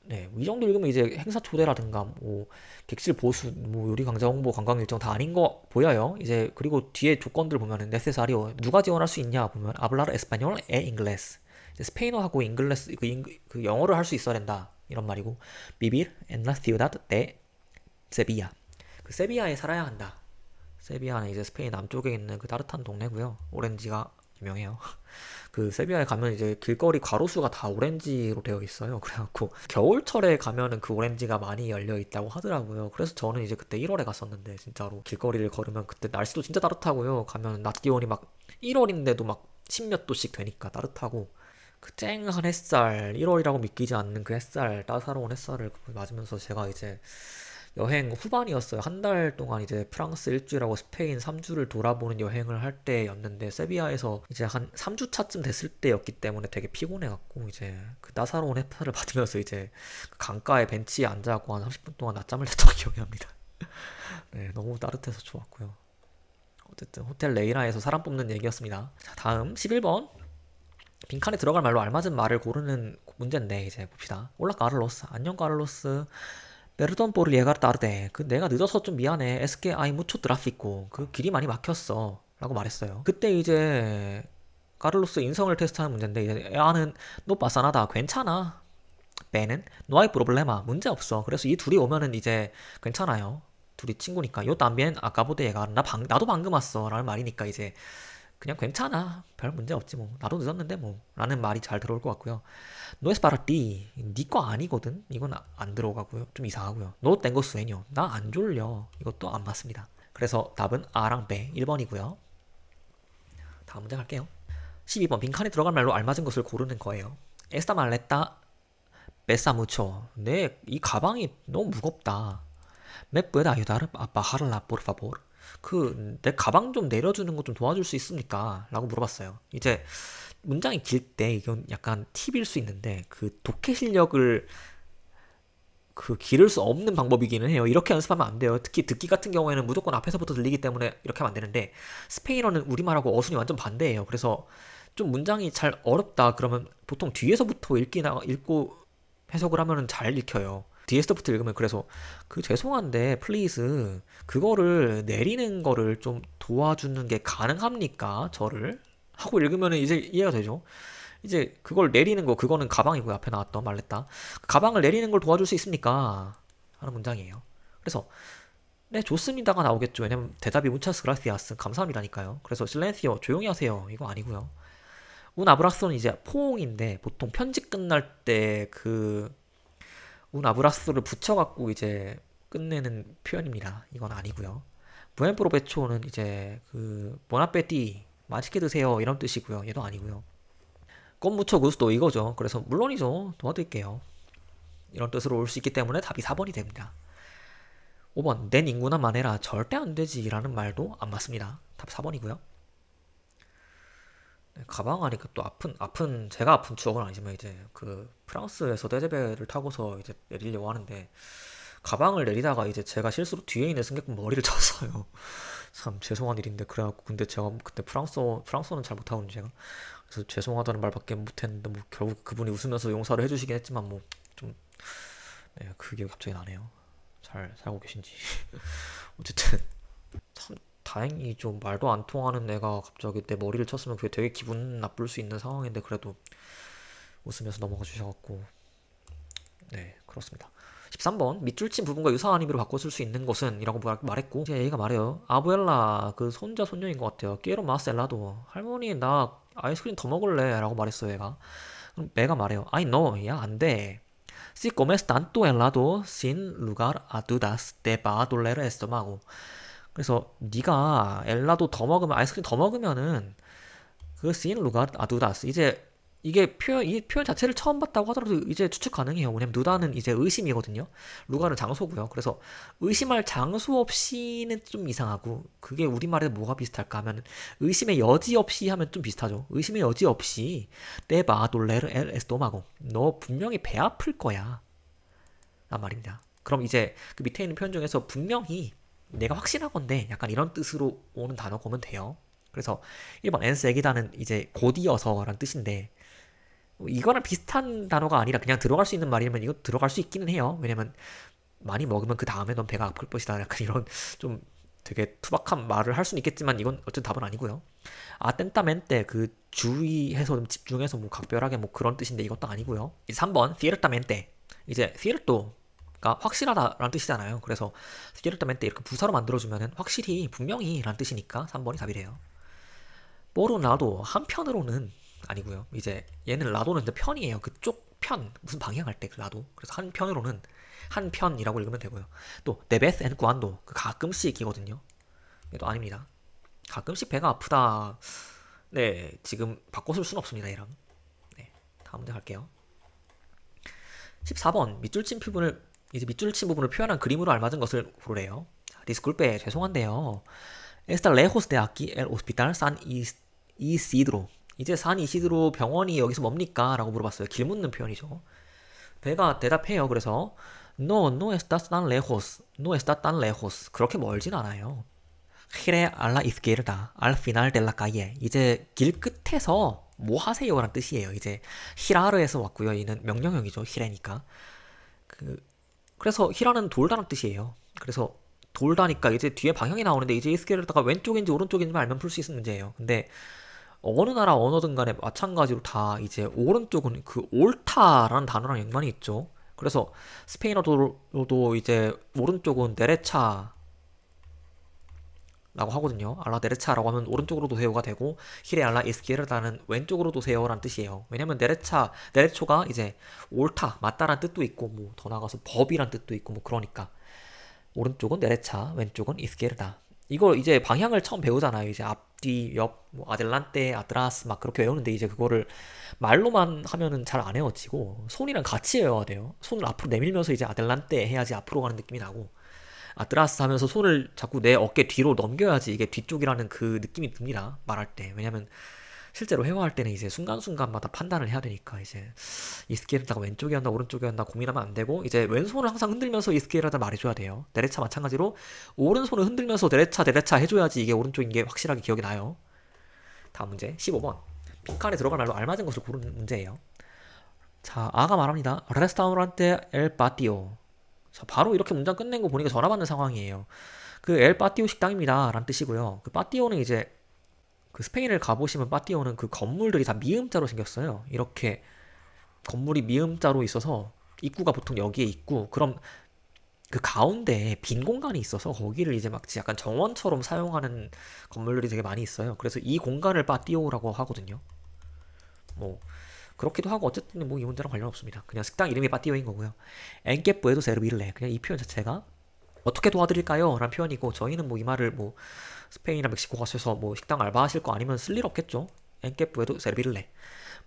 네, 이 정도 읽으면 이제 행사 초대라든가 뭐 객실 보수, 뭐 요리 강좌 홍보, 관광 일정 다 아닌 거 보여요. 이제 그리고 뒤에 조건들 보면은 necesario 누가 지원할 수 있냐 보면 hablar español e inglés. 이제 스페인어하고 잉글레스 그 영어를 할 수 있어야 된다 이런 말이고 vivir en la ciudad de Sevilla. 그 세비야에 살아야 한다. 세비야는 이제 스페인 남쪽에 있는 그 따뜻한 동네고요. 오렌지가 유명해요. 그 세비야에 가면 이제 길거리 가로수가 다 오렌지로 되어 있어요. 그래갖고 겨울철에 가면은 그 오렌지가 많이 열려 있다고 하더라고요. 그래서 저는 이제 그때 1월에 갔었는데 진짜로 길거리를 걸으면 그때 날씨도 진짜 따뜻하고요. 가면 낮 기온이 막 1월인데도 막 10몇 도씩 되니까 따뜻하고 그 쨍한 햇살, 1월이라고 믿기지 않는 그 햇살, 따사로운 햇살을 맞으면서 제가 이제 여행 후반이었어요. 한 달 동안 이제 프랑스 일주일하고 스페인 3주를 돌아보는 여행을 할 때였는데, 세비야에서 이제 한 3주 차쯤 됐을 때였기 때문에 되게 피곤해갖고, 이제 그 따사로운 햇살을 받으면서 이제 그 강가에 벤치에 앉아갖고 한 30분 동안 낮잠을 잤던 기억이 납니다. 네, 너무 따뜻해서 좋았고요. 어쨌든 호텔 레이나에서 사람 뽑는 얘기였습니다. 자, 다음 11번. 빈칸에 들어갈 말로 알맞은 말을 고르는 문제인데, 이제 봅시다. 올라 카를로스, 안녕 카를로스. 베르돈 보르 예가르 따르데. 그 내가 늦어서 좀 미안해. 에스케 아이 무초 드라피고. 그 길이 많이 막혔어. 라고 말했어요. 그때 이제 카를로스 인성을 테스트하는 문제인데, 이제 아는 너 빠싸나다. 괜찮아. 베는 노아이 프로블레마. 문제 없어. 그래서 이 둘이 오면은 이제 괜찮아요. 둘이 친구니까. 요 담비엔 아까보다 얘가 나도 방금 왔어. 라는 말이니까 이제 그냥 괜찮아. 별 문제 없지 뭐. 나도 늦었는데 뭐. 라는 말이 잘 들어올 것 같고요. 노에스 파라띠. 니 거 아니거든. 이건 안 들어가고요. 좀 이상하고요. 노 땡고 수에뇨. 나 안 졸려. 이것도 안 맞습니다. 그래서 답은 A랑 B 1번이고요. 다음 문제 갈게요. 12번. 빈칸에 들어갈 말로 알맞은 것을 고르는 거예요. 에스타 말레타 베사 무초. 내 이 가방이 너무 무겁다. ¿Me puede ayudar a bajarla, por favor? 그, 내 가방 좀 내려주는 거 좀 도와줄 수 있습니까? 라고 물어봤어요. 이제, 문장이 길 때, 이건 약간 팁일 수 있는데, 그 독해 실력을 그 기를 수 없는 방법이기는 해요. 이렇게 연습하면 안 돼요. 특히 듣기 같은 경우에는 무조건 앞에서부터 들리기 때문에 이렇게 하면 안 되는데, 스페인어는 우리말하고 어순이 완전 반대예요. 그래서 좀 문장이 잘 어렵다 그러면 보통 뒤에서부터 읽고 해석을 하면은 잘 읽혀요. 뒤에서부터 읽으면. 그래서 그 죄송한데 플리즈 그거를 내리는 거를 좀 도와주는 게 가능합니까? 저를 하고 읽으면 이제 이해가 되죠. 이제 그걸 내리는 거, 그거는 가방이고요. 앞에 나왔던 말랬다. 가방을 내리는 걸 도와줄 수 있습니까? 하는 문장이에요. 그래서 네 좋습니다가 나오겠죠. 왜냐면 대답이 muchas gracias 감사합니다니까요. 그래서 실렌시오 조용히 하세요 이거 아니고요. 운 아브라스는 이제 포옹인데 보통 편지 끝날 때그 운 아브라스를 붙여갖고 이제 끝내는 표현입니다. 이건 아니고요. 부엔 프로베초는 이제 그 보나페티 맛있게 드세요 이런 뜻이고요. 얘도 아니고요. 껌무쳐 구스도 이거죠. 그래서 물론이죠. 도와드릴게요. 이런 뜻으로 올 수 있기 때문에 답이 4번이 됩니다. 5번 내 인구나 마네라 절대 안 되지 라는 말도 안 맞습니다. 답 4번이고요. 네, 가방 하니까 또 제가 아픈 추억은 아니지만 이제 그 프랑스에서 떼제베를 타고서 이제 내리려고 하는데 가방을 내리다가 이제 제가 실수로 뒤에 있는 승객분 머리를 쳤어요. 참 죄송한 일인데 그래갖고 근데 제가 그때 프랑스어는 잘 못하거든요 제가. 그래서 죄송하다는 말밖에 못했는데 뭐 결국 그분이 웃으면서 용서를 해주시긴 했지만 뭐 좀 네, 그게 갑자기 나네요. 잘 살고 계신지. 어쨌든 참 다행히 좀 말도 안 통하는 애가 갑자기 내 머리를 쳤으면 그게 되게 기분 나쁠 수 있는 상황인데 그래도 웃으면서 넘어가 주셔갖고 네 그렇습니다. 13번 밑줄 친 부분과 유사한 의미로 바꿔 쓸 수 있는 것은 이라고 말했고 이제 얘가 말해요. 아부엘라 그 손자 손녀인 것 같아요. 끼에로 마셀라도 할머니 나 아이스크림 더 먹을래 라고 말했어요 얘가. 그럼 내가 말해요. 아이 no 야 안돼. Si comes tanto helado sin lugar a dudas te va a doler el estómago. 그래서 네가 엘라도 더 먹으면 아이스크림 더 먹으면은 그 sin lugar a dudas 이제 이 표현 자체를 처음 봤다고 하더라도 이제 추측 가능해요. 왜냐면 누다는 이제 의심이거든요. 루가는 장소고요. 그래서 의심할 장소 없이는 좀 이상하고 그게 우리말에 뭐가 비슷할까 하면 의심의 여지 없이 하면 좀 비슷하죠. 의심의 여지 없이 네바 돌레르 엘 에스토마고 너 분명히 배 아플 거야 란 말입니다. 그럼 이제 그 밑에 있는 표현 중에서 분명히 내가 확신하건대 약간 이런 뜻으로 오는 단어가 오면 돼요. 그래서 1번 엔세기다는 이제 곧이어서 라는 뜻인데 이거랑 비슷한 단어가 아니라 그냥 들어갈 수 있는 말이면 이거 들어갈 수 있기는 해요. 왜냐면 많이 먹으면 그 다음에 넌 배가 아플 것이다. 약간 이런 좀 되게 투박한 말을 할 수는 있겠지만 이건 어쨌든 답은 아니고요. 아텐타멘테 그 주의해서 좀 집중해서 뭐 각별하게 뭐 그런 뜻인데 이것도 아니고요. 3번 ciertamente 이제 cierto가 확실하다라는 뜻이잖아요. 그래서 ciertamente 이렇게 부사로 만들어주면은 확실히 분명히 라는 뜻이니까 3번이 답이래요. 뽀로나도 한편으로는 아니고요. 이제 얘는 라도는 이제 편이에요. 그쪽 편 무슨 방향할 때 그 라도. 그래서 한편으로는 한편이라고 읽으면 되고요. 또 데베스 앤 구안도 그 가끔씩이거든요. 얘도 아닙니다. 가끔씩 배가 아프다. 네 지금 바꿔 쓸 수는 없습니다. 얘랑. 네. 다음 문제 갈게요. 14번 밑줄 친 부분을 표현한 그림으로 알맞은 것을 고르래요. 디스culpe 죄송한데요. Está lejos de aquí el hospital San Isidro. 이제 산 이시드로 병원이 여기서 뭡니까? 라고 물어봤어요. 길 묻는 표현이죠. 배가 대답해요. 그래서 no está tan lejos. no está tan lejos. 그렇게 멀진 않아요. Gire a la izquierda al final de la calle. 이제 길 끝에서 뭐 하세요라는 뜻이에요. 이제 히라르에서 왔고요. 얘는 명령형이죠. 히레니까. 그래서 히라는 돌다는 뜻이에요. 그래서 돌다니까 이제 뒤에 방향이 나오는데 이제 이스케르다가 왼쪽인지 오른쪽인지 알면 풀 수 있는 문제예요. 근데 어느 나라 언어든 간에 마찬가지로 다 이제 오른쪽은 그 옳다라는 단어랑 연관이 있죠. 그래서 스페인어도 이제 오른쪽은 네레차 라고 하거든요. 알라 데레차라고 하면 오른쪽으로 도세요가 되고 히레 알라 이스케르다는 왼쪽으로 도세요라는 뜻이에요. 왜냐면 네레초가 이제 옳다, 맞다란 뜻도 있고 뭐 더 나가서 법이란 뜻도 있고 뭐 그러니까 오른쪽은 네레차, 왼쪽은 이스케르다. 이걸 이제 방향을 처음 배우잖아요. 이제 앞뒤, 옆, 뭐 아델란테, 아트라스 막 그렇게 외우는데 이제 그거를 말로만 하면은 잘 안 외워지고 손이랑 같이 외워야 돼요. 손을 앞으로 내밀면서 이제 아델란테 해야지 앞으로 가는 느낌이 나고 아트라스 하면서 손을 자꾸 내 어깨 뒤로 넘겨야지 이게 뒤쪽이라는 그 느낌이 듭니다. 말할 때. 왜냐면 실제로 회화할 때는 이제 순간순간마다 판단을 해야 되니까 이제 이스케르다가 왼쪽이었나 오른쪽이었나 고민하면 안 되고 이제 왼손을 항상 흔들면서 이스케르다 말해줘야 돼요. 데레차 마찬가지로 오른손을 흔들면서 데레차 해줘야지 이게 오른쪽인 게 확실하게 기억이 나요. 다음 문제 15번 빈칸에 들어갈 말로 알맞은 것을 고르는 문제예요. 자, 아가 말합니다. Restaurante El Patio. 자, 바로 이렇게 문장 끝낸 거 보니까 전화 받는 상황이에요. 그 엘 파티오 식당입니다. 라는 뜻이고요. 그 파티오는 이제 그 스페인을 가보시면 파티오는 그 건물들이 다 미음자로 생겼어요. 이렇게 건물이 미음자로 있어서 입구가 보통 여기에 있고 그럼 그 가운데에 빈 공간이 있어서 거기를 이제 막 약간 정원처럼 사용하는 건물들이 되게 많이 있어요. 그래서 이 공간을 파티오라고 하거든요. 뭐 그렇기도 하고 어쨌든 뭐 이 문제랑 관련 없습니다. 그냥 식당 이름이 파티오인 거고요. 엔께 puedo servirle. 그냥 이 표현 자체가 어떻게 도와드릴까요? 라는 표현이고 저희는 뭐 이 말을 뭐 스페인이나 멕시코 가셔서 뭐 식당 알바하실 거 아니면 쓸 일 없겠죠. 엔께 puedo servirle.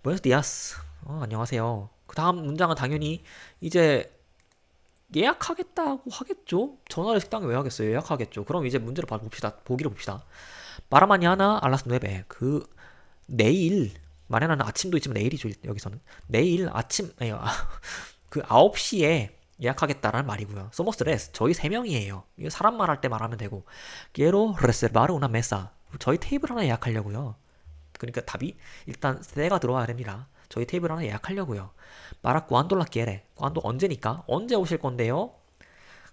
Buenos días. 안녕하세요. 그 다음 문장은 당연히 이제 예약하겠다고 하겠죠. 전화를 식당에 왜 하겠어요? 예약하겠죠. 그럼 이제 문제를 봅시다. 보기를 봅시다. Para mañana a las 9. 그 내일 마련하는 아침도 있지만 내일이죠. 여기서는 내일 아침 그 9시에 예약하겠다라는 말이고요. Somos tres. 저희 3명이에요. 이거 사람 말할 때 말하면 되고 Quiero reservar una mesa. 저희 테이블 하나 예약하려고요. 그러니까 답이 일단 세가 들어와야 됩니다. 저희 테이블 하나 예약하려고요. Para cuando la quiere. cuando 언제니까? 언제 오실 건데요?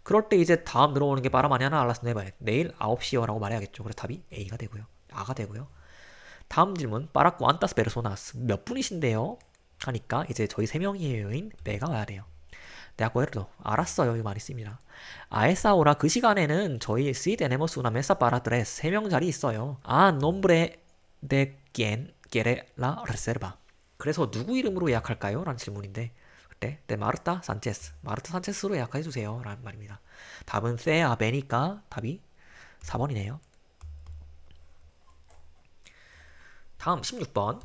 그럴 때 이제 다음 들어오는 게 para mañana a las 9. 내일 9시요 라고 말해야겠죠. 그래서 답이 A가 되고요. A가 되고요. 다음 질문 para cuántas personas 몇 분이신데요? 하니까 이제 저희 3명이에요인 배가 와야 돼요. De acuerdo. 알았어요. 이 말이 씁니다. A esa hora 그 시간에는 저희 sí tenemos una mesa para tres 3명 자리 있어요. A nombre de quién quiere la reserva. 그래서 누구 이름으로 예약할까요? 라는 질문인데 그때 de Marta Sánchez. 마르타 산체스로 예약해주세요. 라는 말입니다. 답은 C, A, B니까 답이 4번이네요. 다음 16번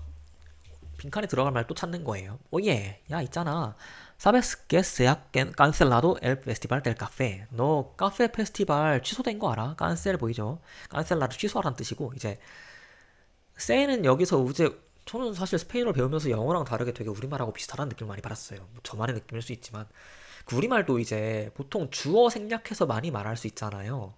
빈칸에 들어갈 말 또 찾는 거예요. 오예 야 있잖아. ¿Sabes que se ha cancelado el festival del café? 너 카페 페스티벌 취소된 거 알아? 깐셀 보이죠? 깐셀라를 취소하라는 뜻이고 이제 세는 여기서 이제 저는 사실 스페인어를 배우면서 영어랑 다르게 되게 우리말하고 비슷하다는 느낌을 많이 받았어요. 뭐 저만의 느낌일 수 있지만 그 우리말도 이제 보통 주어 생략해서 많이 말할 수 있잖아요.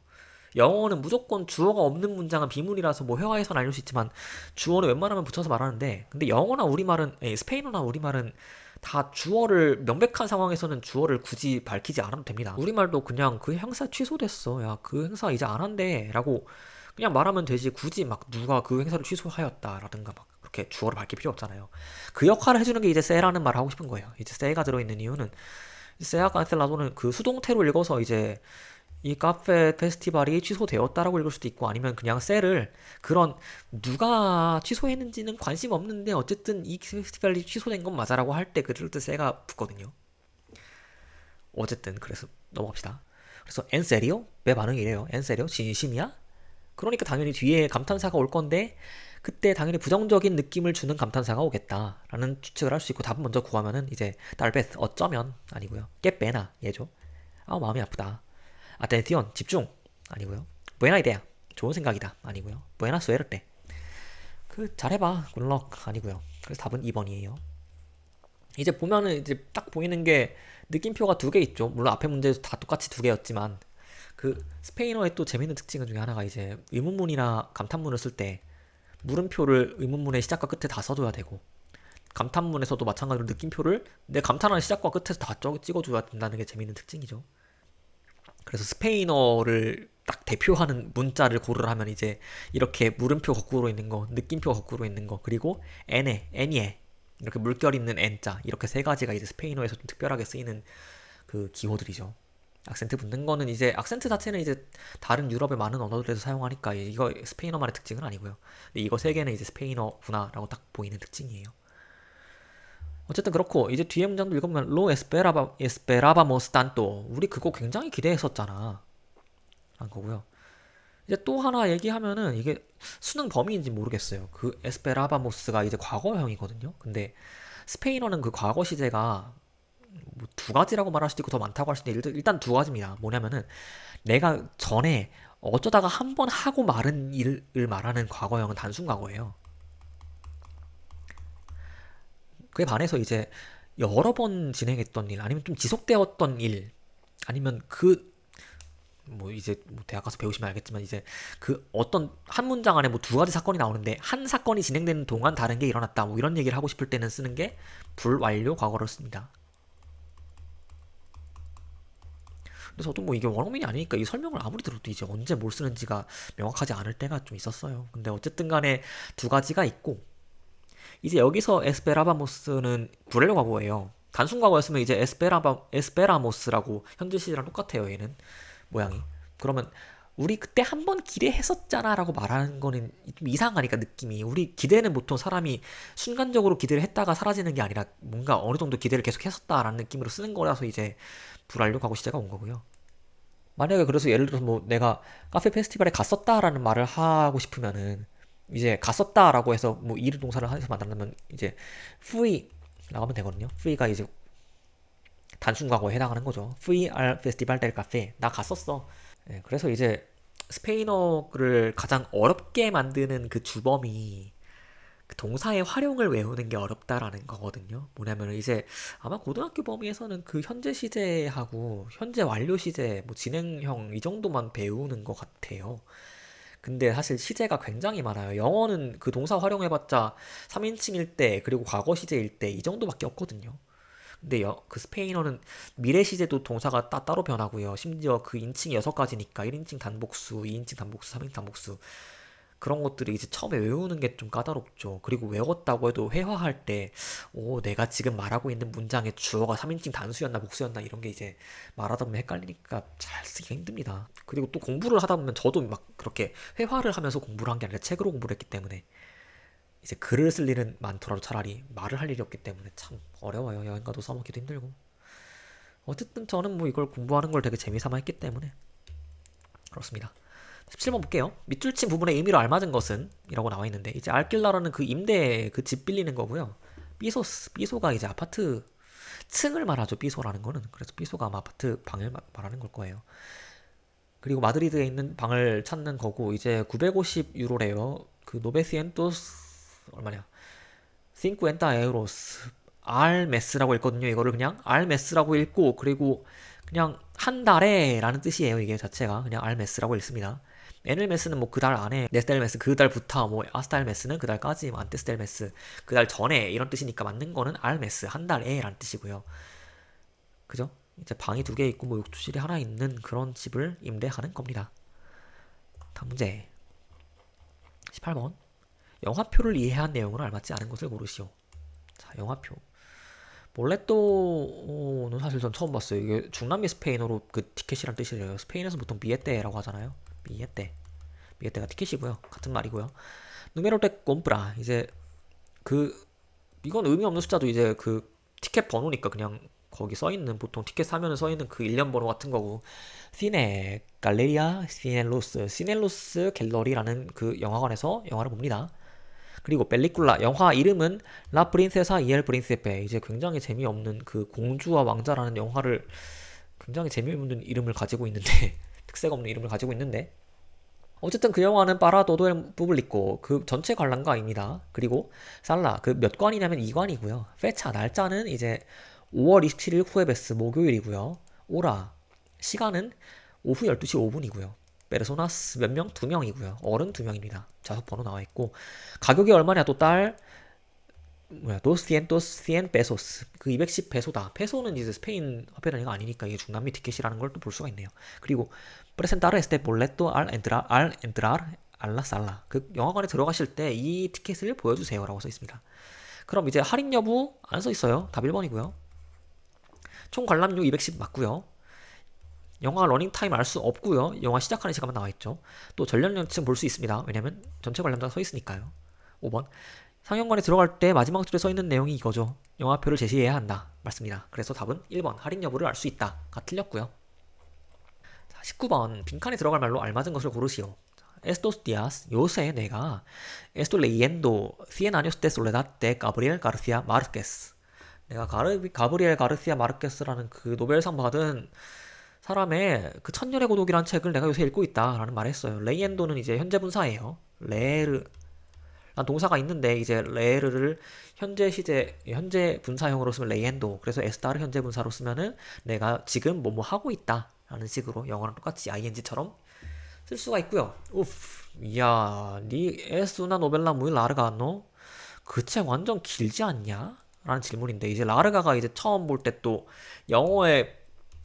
영어는 무조건 주어가 없는 문장은 비문이라서 뭐 회화에서는 알릴 수 있지만 주어는 웬만하면 붙여서 말하는데 근데 영어나 우리말은 스페인어나 우리말은 다 주어를 명백한 상황에서는 주어를 굳이 밝히지 않아도 됩니다. 우리말도 그냥 그 행사 취소됐어. 야, 그 행사 이제 안 한대. 라고 그냥 말하면 되지. 굳이 막 누가 그 행사를 취소하였다라든가 막 그렇게 주어를 밝힐 필요 없잖아요. 그 역할을 해주는 게 이제 세라는 말을 하고 싶은 거예요. 이제 세가 들어있는 이유는 세아 깐셀라도는 그 수동태로 읽어서 이제 이 카페 페스티벌이 취소되었다라고 읽을 수도 있고 아니면 그냥 셀을 그런 누가 취소했는지는 관심 없는데 어쨌든 이 페스티벌이 취소된 건 맞아라고 할 때 그럴 때 셀가 붙거든요. 어쨌든 그래서 넘어갑시다. 그래서 en serio? 왜 반응이 이래요? en serio? 진심이야? 그러니까 당연히 뒤에 감탄사가 올 건데 그때 당연히 부정적인 느낌을 주는 감탄사가 오겠다라는 추측을 할 수 있고 답은 먼저 구하면은 이제 달베스 어쩌면 아니고요. 깨빼나 얘죠. 마음이 아프다. 아테티온 집중 아니고요. 부에나 이데야 좋은 생각이다 아니고요. 부에나 수에르테 그 잘해봐 굿럭 아니고요. 그래서 답은 2번이에요. 이제 보면은 이제 딱 보이는 게 느낌표가 두 개 있죠. 물론 앞에 문제도 다 똑같이 두 개였지만 그 스페인어의 또 재밌는 특징 중에 하나가 이제 의문문이나 감탄문을 쓸 때 물음표를 의문문의 시작과 끝에 다 써줘야 되고 감탄문에서도 마찬가지로 느낌표를 내 감탄하는 시작과 끝에서 다 찍어줘야 된다는 게 재밌는 특징이죠. 그래서 스페인어를 딱 대표하는 문자를 고르라 하면 이제 이렇게 물음표 거꾸로 있는 거, 느낌표 거꾸로 있는 거, 그리고 애니에 이렇게 물결 있는 N자 이렇게 세 가지가 이제 스페인어에서 좀 특별하게 쓰이는 그 기호들이죠. 악센트 붙는 거는 이제 악센트 자체는 이제 다른 유럽의 많은 언어들에서 사용하니까 이거 스페인어만의 특징은 아니고요. 근데 이거 세 개는 이제 스페인어구나라고 딱 보이는 특징이에요. 어쨌든 그렇고 이제 뒤에 문장도 읽으면 로 에스페라바모스 탄또 우리 그거 굉장히 기대했었잖아 라는 거고요. 이제 또 하나 얘기하면은 이게 수능 범위인지 모르겠어요. 그 에스페라바모스가 이제 과거형이거든요. 근데 스페인어는 그 과거 시제가 뭐 두 가지라고 말할 수도 있고 더 많다고 할 수도 있는데 일단 두 가지입니다. 뭐냐면은 내가 전에 어쩌다가 한 번 하고 말은 일을 말하는 과거형은 단순 과거예요. 그에 반해서 이제 여러 번 진행했던 일 아니면 좀 지속되었던 일 아니면 그 뭐 이제 뭐 대학 가서 배우시면 알겠지만 이제 그 어떤 한 문장 안에 뭐 두 가지 사건이 나오는데 한 사건이 진행되는 동안 다른 게 일어났다 뭐 이런 얘기를 하고 싶을 때는 쓰는 게 불완료 과거를 씁니다. 그래서 저도 뭐 이게 원어민이 아니니까 이 설명을 아무리 들어도 이제 언제 뭘 쓰는지가 명확하지 않을 때가 좀 있었어요. 근데 어쨌든 간에 두 가지가 있고 이제 여기서 에스페라바모스는 불완료 과거예요. 단순 과거였으면 이제 에스페라모스라고 현재 시제랑 똑같아요. 얘는 모양이. 그러면 우리 그때 한 번 기대했었잖아 라고 말하는 거는 좀 이상하니까 느낌이. 우리 기대는 보통 사람이 순간적으로 기대를 했다가 사라지는 게 아니라 뭔가 어느 정도 기대를 계속 했었다라는 느낌으로 쓰는 거라서 이제 불완료 과거 시제가 온 거고요. 만약에 그래서 예를 들어서 뭐 내가 카페 페스티벌에 갔었다라는 말을 하고 싶으면은 이제 갔었다라고 해서 뭐 이르 동사를 해서 만들려면 이제 fui 라고 하면 되거든요. fui가 이제 단순 과거에 해당하는 거죠. fui al festival del café. 나 갔었어. 네, 그래서 이제 스페인어를 가장 어렵게 만드는 그 주범이 그 동사의 활용을 외우는 게 어렵다라는 거거든요. 뭐냐면 이제 아마 고등학교 범위에서는 그 현재 시제하고 현재 완료 시제, 뭐 진행형 이 정도만 배우는 것 같아요. 근데 사실 시제가 굉장히 많아요. 영어는 그 동사 활용해봤자 3인칭일 때 그리고 과거 시제일 때 이 정도밖에 없거든요. 근데 그 스페인어는 미래 시제도 동사가 따로 변하고요. 심지어 그 인칭이 6가지니까 1인칭 단복수, 2인칭 단복수, 3인칭 단복수 그런 것들이 이제 처음에 외우는 게 좀 까다롭죠. 그리고 외웠다고 해도 회화할 때, 내가 지금 말하고 있는 문장의 주어가 3인칭 단수였나 복수였나 이런 게 이제 말하다 보면 헷갈리니까 잘 쓰기가 힘듭니다. 그리고 또 공부를 하다 보면 저도 막 그렇게 회화를 하면서 공부를 한 게 아니라 책으로 공부를 했기 때문에 이제 글을 쓸 일은 많더라도 차라리 말을 할 일이 없기 때문에 참 어려워요. 여행 가도 써먹기도 힘들고. 어쨌든 저는 뭐 이걸 공부하는 걸 되게 재미삼아 했기 때문에 그렇습니다. 17번 볼게요. 밑줄 친 부분의 의미로 알맞은 것은? 이라고 나와 있는데 이제 알킬라라는 그 임대 그 집 빌리는 거고요. 삐소가 이제 아파트 층을 말하죠. 삐소라는 거는. 그래서 삐소가 아마 아파트 방을 말하는 걸 거예요. 그리고 마드리드에 있는 방을 찾는 거고 이제 950유로래요. 그 노베시엔토스 얼마냐? 50 에우로스 알메스라고 읽거든요. 이거를 그냥 알메스라고 읽고 그리고 그냥 한 달에 라는 뜻이에요. 이게 자체가 그냥 알메스라고 읽습니다. 에넬메스는 뭐 그 달 안에, 네스델메스 그 달부터, 뭐 아스달메스는 그 달까지, 뭐 안테스델메스 그 달 전에 이런 뜻이니까 맞는 거는 알메스 한 달에 라는 뜻이고요. 그죠? 이제 방이 2개 있고 뭐 욕조실이 하나 있는 그런 집을 임대하는 겁니다. 다음 문제 18번 영화표를 이해한 내용으로 알맞지 않은 것을 고르시오. 자, 영화표 몰레또는 사실 전 처음 봤어요. 이게 중남미 스페인어로 그 티켓이란 뜻이래요. 스페인에서 보통 비에떼라고 하잖아요. 비에떼가 티켓이고요. 같은 말이고요. 누메로 데 꼼프라 이제 그 이건 의미 없는 숫자도 이제 그 티켓 번호니까 그냥 거기 써있는 보통 티켓 사면은 써있는 그 일련 번호 같은 거고 시네 갈레리아 시넬로스 갤러리라는 그 영화관에서 영화를 봅니다. 그리고 벨리쿨라 영화 이름은 라 프린세사 이엘 프린세페. 이제 굉장히 재미없는 그 공주와 왕자라는 영화를 굉장히 재미없는 이름을 가지고 있는데 특색 없는 이름을 가지고 있는데 어쨌든 그 영화는 파라도도 부블리코 그 전체 관람가입니다. 그리고 살라 그 몇 관이냐면 2관이고요. 페차 날짜는 이제 5월 27일 후에베스 목요일이고요. 오라 시간은 오후 12시 5분이고요. 페르소나스 몇 명? 2명이고요. 어른 2명입니다. 좌석 번호 나와 있고 가격이 얼마냐 또 딸 도스티엔 페소스 그 210 페소다. 페소는 이제 스페인 화폐단위가 아니니까 이게 중남미 티켓이라는 걸 또 볼 수가 있네요. 그리고 프레센타르 에스테 볼레토 알 엔트랄 알라 살라 그 영화관에 들어가실 때 이 티켓을 보여주세요라고 써 있습니다. 그럼 이제 할인 여부 안 써 있어요. 답 1번이고요. 총 관람료 210 맞고요. 영화 러닝타임 알 수 없고요. 영화 시작하는 시간만 나와있죠. 또 전력연층 볼 수 있습니다. 왜냐면 전체 관람자가 서 있으니까요. 5번 상영관에 들어갈 때 마지막 줄에 서 있는 내용이 이거죠. 영화표를 제시해야 한다. 맞습니다. 그래서 답은 1번 할인 여부를 알 수 있다가 틀렸고요. 자, 19번 빈칸에 들어갈 말로 알맞은 것을 고르시오. Estos días 요새 내가 Estoy leyendo Cien años de soledad de Gabriel García Márquez 내가 가브리엘 가르시아 마르케스라는 그 노벨상 받은 사람의 그 천년의 고독이라는 책을 내가 요새 읽고 있다라는 말을 했어요. 레이엔도는 이제 현재 분사예요. 레르 란 동사가 있는데 이제 레르를 현재 분사형으로 쓰면 레이엔도. 그래서 에스타를 현재 분사로 쓰면은 내가 지금 뭐뭐 하고 있다라는 식으로 영어랑 똑같이 ing처럼 쓸 수가 있고요. 우프, 이야, 니 에스나 노벨라 무이 라르가노? 그 책 완전 길지 않냐? 라는 질문인데 이제 라르가가 이제 처음 볼 때 또 영어에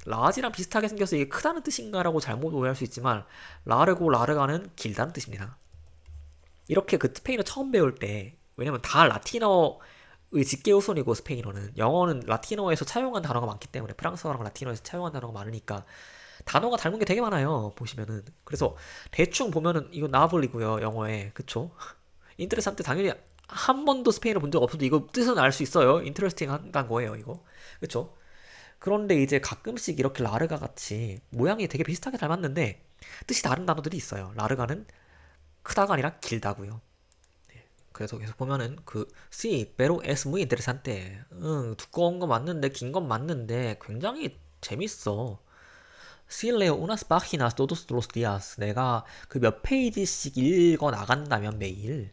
라지랑 비슷하게 생겨서 이게 크다는 뜻인가라고 잘못 오해할 수 있지만 라르가는 길다는 뜻입니다. 이렇게 그 스페인어 처음 배울 때 왜냐면 다 라틴어의 직계 후손이고 스페인어는 영어는 라틴어에서 차용한 단어가 많기 때문에 프랑스어랑 라틴어에서 차용한 단어가 많으니까 단어가 닮은 게 되게 많아요. 보시면은 그래서 대충 보면은 이거 나블리고요 영어에 그쵸? 인트레산트 당연히 한 번도 스페인어 본 적 없어도 이거 뜻은 알 수 있어요. 인트레스팅 한다는 거예요 이거 그쵸? 그런데 이제 가끔씩 이렇게 라르가 같이 모양이 되게 비슷하게 닮았는데 뜻이 다른 단어들이 있어요. 라르가는 크다가 아니라 길다고요. 네. 그래서 계속 보면은 그 sí, pero es muy interesante. 두꺼운 거 맞는데 긴 건 맞는데 굉장히 재밌어. Sí leo unas páginas todos los días. 내가 그 몇 페이지씩 읽어 나간다면 매일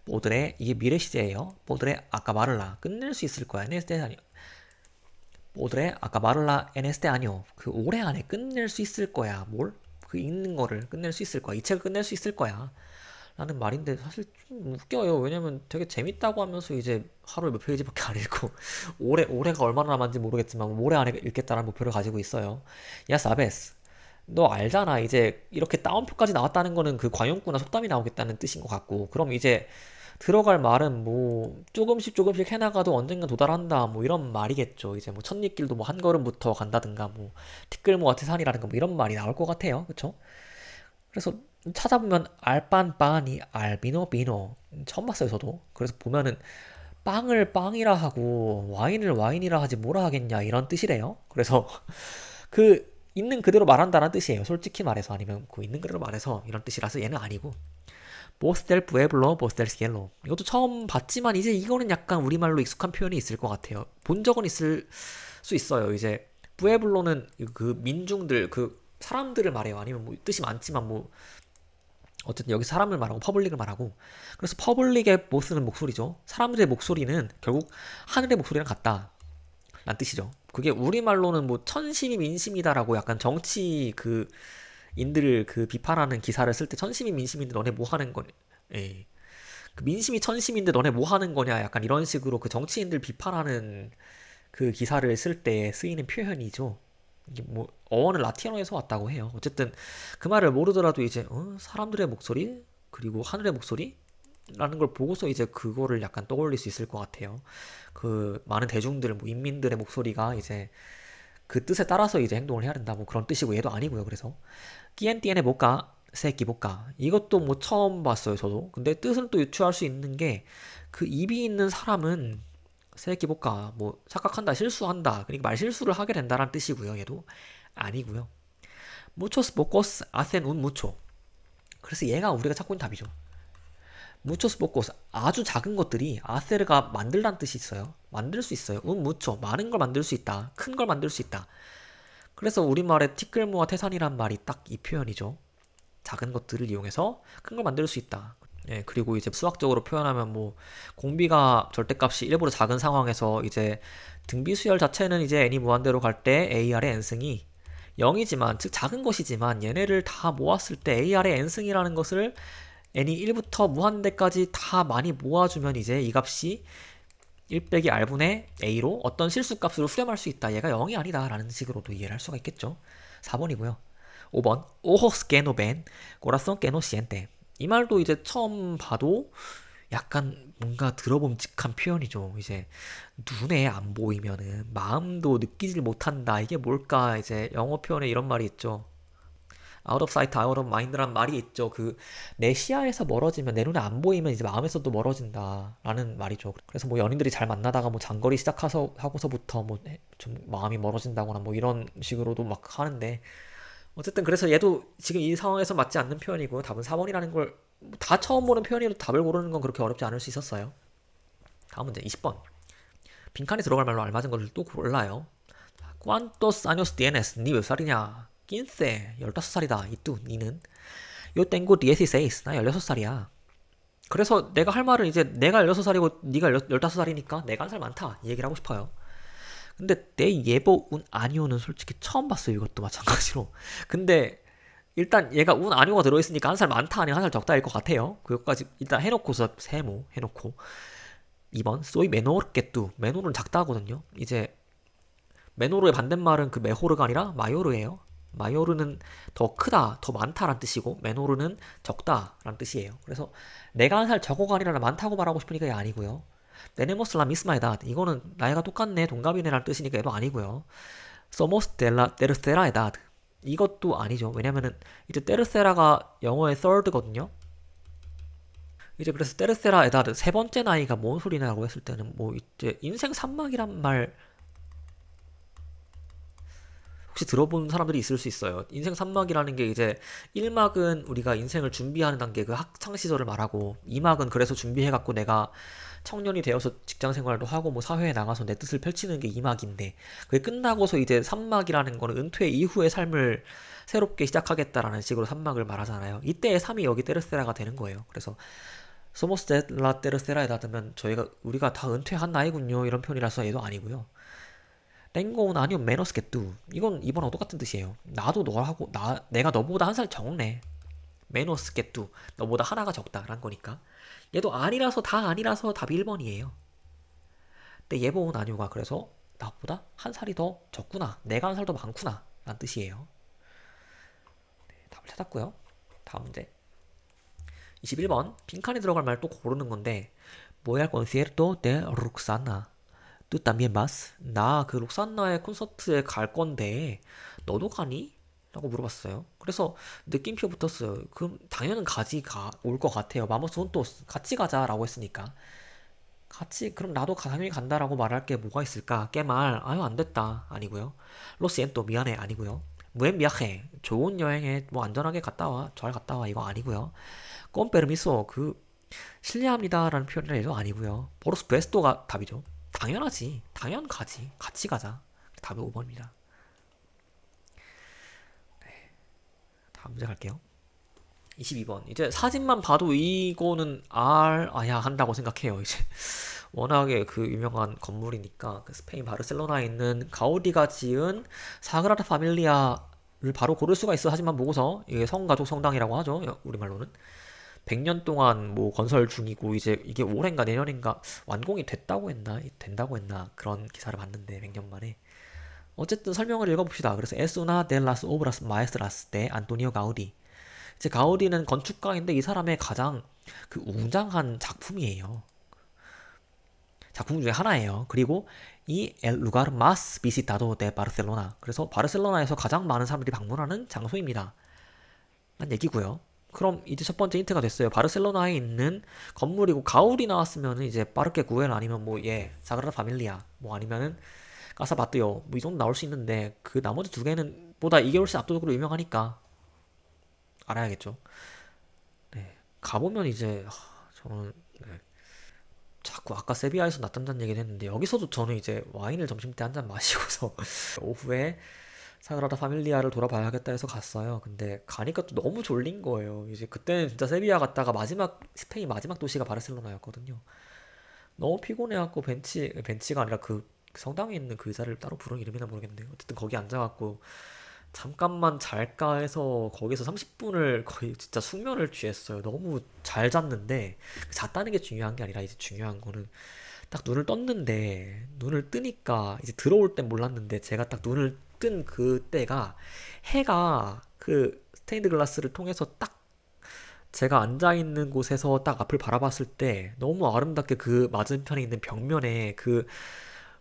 보드레 이게 미래 시제예요. 보드레 아까바를라 끝낼 수 있을 거야. 네스테 아니요. 보드레 아까바를라 에네스테 아니요. 그 올해 안에 끝낼 수 있을 거야. 뭘? 그 읽는 거를 끝낼 수 있을 거야. 이 책을 끝낼 수 있을 거야. 라는 말인데 사실 좀 웃겨요. 왜냐면 되게 재밌다고 하면서 이제 하루에 몇 페이지밖에 안 읽고 올해가 얼마나 남았는지 모르겠지만 올해 안에 읽겠다는 목표를 가지고 있어요. 야 사베스 너 알잖아. 이제 이렇게 따옴표까지 나왔다는 거는 그 관용구나 속담이 나오겠다는 뜻인 것 같고 그럼 이제 들어갈 말은 뭐 조금씩 해나가도 언젠가 도달한다 뭐 이런 말이겠죠. 이제 뭐 첫입길도 뭐 한 걸음부터 간다든가 뭐 티끌모아 태산이라든가 뭐 이런 말이 나올 것 같아요. 그쵸? 그래서 찾아보면 알빤빠니 알비노 처음 봤어요 저도. 그래서 보면은 빵을 빵이라 하고 와인을 와인이라 하지 뭐라 하겠냐 이런 뜻이래요. 그래서 그 있는 그대로 말한다는 뜻이에요. 솔직히 말해서 아니면 그 있는 그대로 말해서 이런 뜻이라서 얘는 아니고 보스델 부에블로 보스델 시엘로 이것도 처음 봤지만 이제 이거는 약간 우리말로 익숙한 표현이 있을 것 같아요. 본 적은 있을 수 있어요. 이제 부에블로는 그 민중들 그 사람들을 말해요. 아니면 뭐 뜻이 많지만 뭐 어쨌든 여기 사람을 말하고 퍼블릭을 말하고 그래서 퍼블릭의 보스는 목소리죠. 사람들의 목소리는 결국 하늘의 목소리랑 같다 라는 뜻이죠. 그게 우리말로는 뭐 천심이 민심이다라고 약간 정치 그 인들을 그 비판하는 기사를 쓸 때 천심이 민심인데 너네 뭐 하는 거냐 그 민심이 천심인데 너네 뭐 하는 거냐 약간 이런 식으로 그 정치인들 비판하는 그 기사를 쓸 때 쓰이는 표현이죠. 이게 뭐 어원은 라틴어에서 왔다고 해요. 어쨌든 그 말을 모르더라도 이제 사람들의 목소리 그리고 하늘의 목소리라는 걸 보고서 이제 그거를 약간 떠올릴 수 있을 것 같아요. 그 많은 대중들 뭐 인민들의 목소리가 이제 그 뜻에 따라서 이제 행동을 해야 된다 뭐 그런 뜻이고 얘도 아니고요. 그래서 끼엔띠엔의 못가 새끼 못가 이것도 뭐 처음 봤어요 저도. 근데 뜻을 또 유추할 수 있는 게 그 입이 있는 사람은 새끼 못가 뭐 착각한다 실수한다 그러니까 말실수를 하게 된다는 뜻이고요. 얘도 아니고요. 무초스 보코스 아센 운 무초 그래서 얘가 우리가 찾고 있는 답이죠. 무초스 포코스 아주 작은 것들이 아세르가 만들란 뜻이 있어요. 만들 수 있어요. 무초 많은 걸 만들 수 있다. 큰 걸 만들 수 있다. 그래서 우리말에 티끌모아 태산이란 말이 딱 이 표현이죠. 작은 것들을 이용해서 큰 걸 만들 수 있다. 예, 그리고 이제 수학적으로 표현하면 뭐 공비가 절대값이 일부러 작은 상황에서 이제 등비 수열 자체는 이제 n이 무한대로 갈 때 ar의 n승이 0이지만 즉 작은 것이지만 얘네를 다 모았을 때 ar의 n승이라는 것을 n이 1부터 무한대까지 다 많이 모아주면 이제 이 값이 1 빼기 r분의 a로 어떤 실수값으로 수렴할 수 있다. 얘가 0이 아니다 라는 식으로도 이해를 할 수가 있겠죠. 4번이고요. 5번 ojos que no ven, corazón que no siente. 이 말도 이제 처음 봐도 약간 뭔가 들어봄직한 표현이죠. 이제 눈에 안 보이면은 마음도 느끼질 못한다. 이게 뭘까? 이제 영어 표현에 이런 말이 있죠. out of sight, out of mind란 말이 있죠. 그 내 시야에서 멀어지면 내 눈에 안 보이면 이제 마음에서도 멀어진다라는 말이죠. 그래서 뭐 연인들이 잘 만나다가 뭐 장거리 시작해서 하고서부터 뭐 좀 마음이 멀어진다거나 뭐 이런 식으로도 막 하는데 어쨌든 그래서 얘도 지금 이 상황에서 맞지 않는 표현이고 답은 4번이라는 걸 다 처음 보는 표현이라도 답을 고르는 건 그렇게 어렵지 않을 수 있었어요. 다음 문제 20번. 빈칸에 들어갈 말로 알맞은 것을 또 골라요. ¿Cuántos años tienes? 니 몇 살이냐? 15, 15살이다. 이뚜, 니는? Yo tengo 16, 나 16살이야. 그래서 내가 할 말은 이제 내가 16살이고 니가 15살이니까 내가 한 살 많다. 이 얘기를 하고 싶어요. 근데 내 예보 운 아니오는 솔직히 처음 봤어요. 이것도 마찬가지로. 근데 일단 얘가 운 아니오가 들어있으니까 한 살 많다 아니면 한 살 적다일 것 같아요. 그것까지 일단 해놓고서 세모 해놓고 2번 소이 메노르게뚜. 메노르는 작다거든요. 이제 메노르의 반대말은 그 메호르가 아니라 마요르예요. 마요르는 더 크다, 더 많다란 뜻이고 메노르는 적다란 뜻이에요. 그래서 내가 한 살 적어가 아니라 많다고 말하고 싶으니까 얘 아니고요. 네네모스 라 미스마에다 이거는 나이가 똑같네 동갑이네라는 뜻이니까 얘도 아니고요. 소모스 델라 테르세라 에다 이것도 아니죠. 왜냐면은 이제 테르세라가 영어의 third거든요. 이제 그래서 테르세라 에다드 세 번째 나이가 뭔 소리냐라고 했을 때는 뭐 이제 인생 3막이란 말 혹시 들어본 사람들이 있을 수 있어요. 인생 3막이라는 게 이제 1막은 우리가 인생을 준비하는 단계 그 학창 시절을 말하고 2막은 그래서 준비해갖고 내가 청년이 되어서 직장 생활도 하고 뭐 사회에 나가서 내 뜻을 펼치는 게 2막인데 그게 끝나고서 이제 3막이라는 거는 은퇴 이후의 삶을 새롭게 시작하겠다라는 식으로 3막을 말하잖아요. 이때의 3이 여기 테르세라가 되는 거예요. 그래서 소모스 라 테르세라에 닿으면 우리가 다 은퇴한 나이군요 이런 표현이라서 얘도 아니고요. 땡고는 아니면 메노스게뚜 이건 이번하고 똑같은 뜻이에요. 나도 너하고 내가 너보다 한 살 적네. 메노스게뚜 너보다 하나가 적다라는 거니까 얘도 아니라서 다 아니라서 답이 1번이에요. 근데 예보는 아니오가 그래서 나보다 한 살이 더 적구나. 내가 한 살 더 많구나 라는 뜻이에요. 네, 답을 찾았고요. 다음 문제 21번 빈칸에 들어갈 말 또 고르는 건데 Voy al concierto de Roxana. 또 también vas? 나 그 록산나의 콘서트에 갈 건데 너도 가니? 라고 물어봤어요. 그래서 느낌표 붙었어요. 그럼 당연히 올 것 같아요. 마모스는 또 같이 가자라고 했으니까 같이 그럼 나도 당연히 간다라고 말할 게 뭐가 있을까? 깨말 아유 안 됐다 아니고요. 로시엔 또 미안해 아니고요. 무엔 미야해 좋은 여행에 뭐 안전하게 갔다 와 잘 갔다 와 이거 아니고요. 꼼 페르미소 그 실례합니다라는 표현이라 도 아니고요. 보로스 베스토가 답이죠. 당연하지. 당연 가지. 같이 가자. 답이 5번입니다. 네. 다음 문제 갈게요. 22번. 이제 사진만 봐도 이거는 알아야 한다고 생각해요. 이제 워낙에 그 유명한 건물이니까 그 스페인 바르셀로나에 있는 가우디가 지은 사그라다 파밀리아를 바로 고를 수가 있어. 사진만 보고서 이게 성가족 성당이라고 하죠. 우리말로는. 100년 동안 뭐 건설 중이고 이제 이게 올해인가 내년인가 완공이 된다고 했나 그런 기사를 봤는데 100년 만에 어쨌든 설명을 읽어봅시다. 그래서 Es una de las obras maestras de Antonio Gaudí. 이제 가우디는 건축가인데 이 사람의 가장 그 웅장한 작품이에요. 작품 중에 하나예요. 그리고 이 el lugar más visitado de Barcelona. 그래서 바르셀로나에서 가장 많은 사람들이 방문하는 장소입니다. 란 얘기고요. 그럼 이제 첫 번째 힌트가 됐어요. 바르셀로나에 있는 건물이고 가우디 나왔으면 이제 빠르게 구엘 아니면 뭐 사그라다 파밀리아 뭐 아니면은 까사바띠오 뭐 이 정도 나올 수 있는데 그 나머지 두 개는 보다 이게 훨씬 압도적으로 유명하니까 알아야겠죠. 네, 가보면 이제 저는 네. 자꾸 아까 세비야에서 낮잠잔 얘기를 했는데 여기서도 저는 이제 와인을 점심때 한 잔 마시고서 오후에 사그라다 파밀리아를 돌아봐야겠다 해서 갔어요. 근데 가니까 또 너무 졸린 거예요. 이제 그때는 진짜 세비야 갔다가 마지막 스페인 마지막 도시가 바르셀로나였거든요. 너무 피곤해갖고 벤치가 아니라 그 성당에 있는 그 의자를 따로 부르는 이름이나 모르겠는데 어쨌든 거기 앉아갖고 잠깐만 잘까 해서 거기서 30분을 거의 진짜 숙면을 취했어요. 너무 잘 잤는데 잤다는 게 중요한 게 아니라 이제 중요한 거는 딱 눈을 떴는데 눈을 뜨니까 이제 들어올 땐 몰랐는데 제가 딱 눈을 뜬 그때가 해가 그 스테인드 글라스를 통해서 딱 제가 앉아 있는 곳에서 딱 앞을 바라봤을 때 너무 아름답게 그 맞은편에 있는 벽면에 그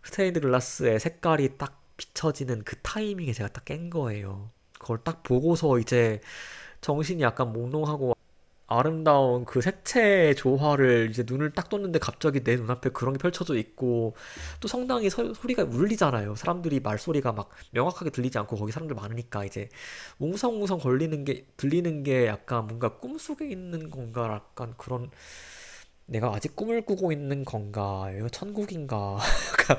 스테인드 글라스의 색깔이 딱 비춰지는 그 타이밍에 제가 딱 깬 거예요. 그걸 딱 보고서 이제 정신이 약간 몽롱하고 아름다운 그 색채의 조화를 이제 눈을 딱 떴는데 갑자기 내 눈앞에 그런 게 펼쳐져 있고 또 성당이 소리가 울리잖아요. 사람들이 말소리가 막 명확하게 들리지 않고 거기 사람들 많으니까 이제 웅성웅성 걸리는 게 들리는 게 약간 뭔가 꿈속에 있는 건가 약간 그런 내가 아직 꿈을 꾸고 있는 건가 여기가 천국인가 약간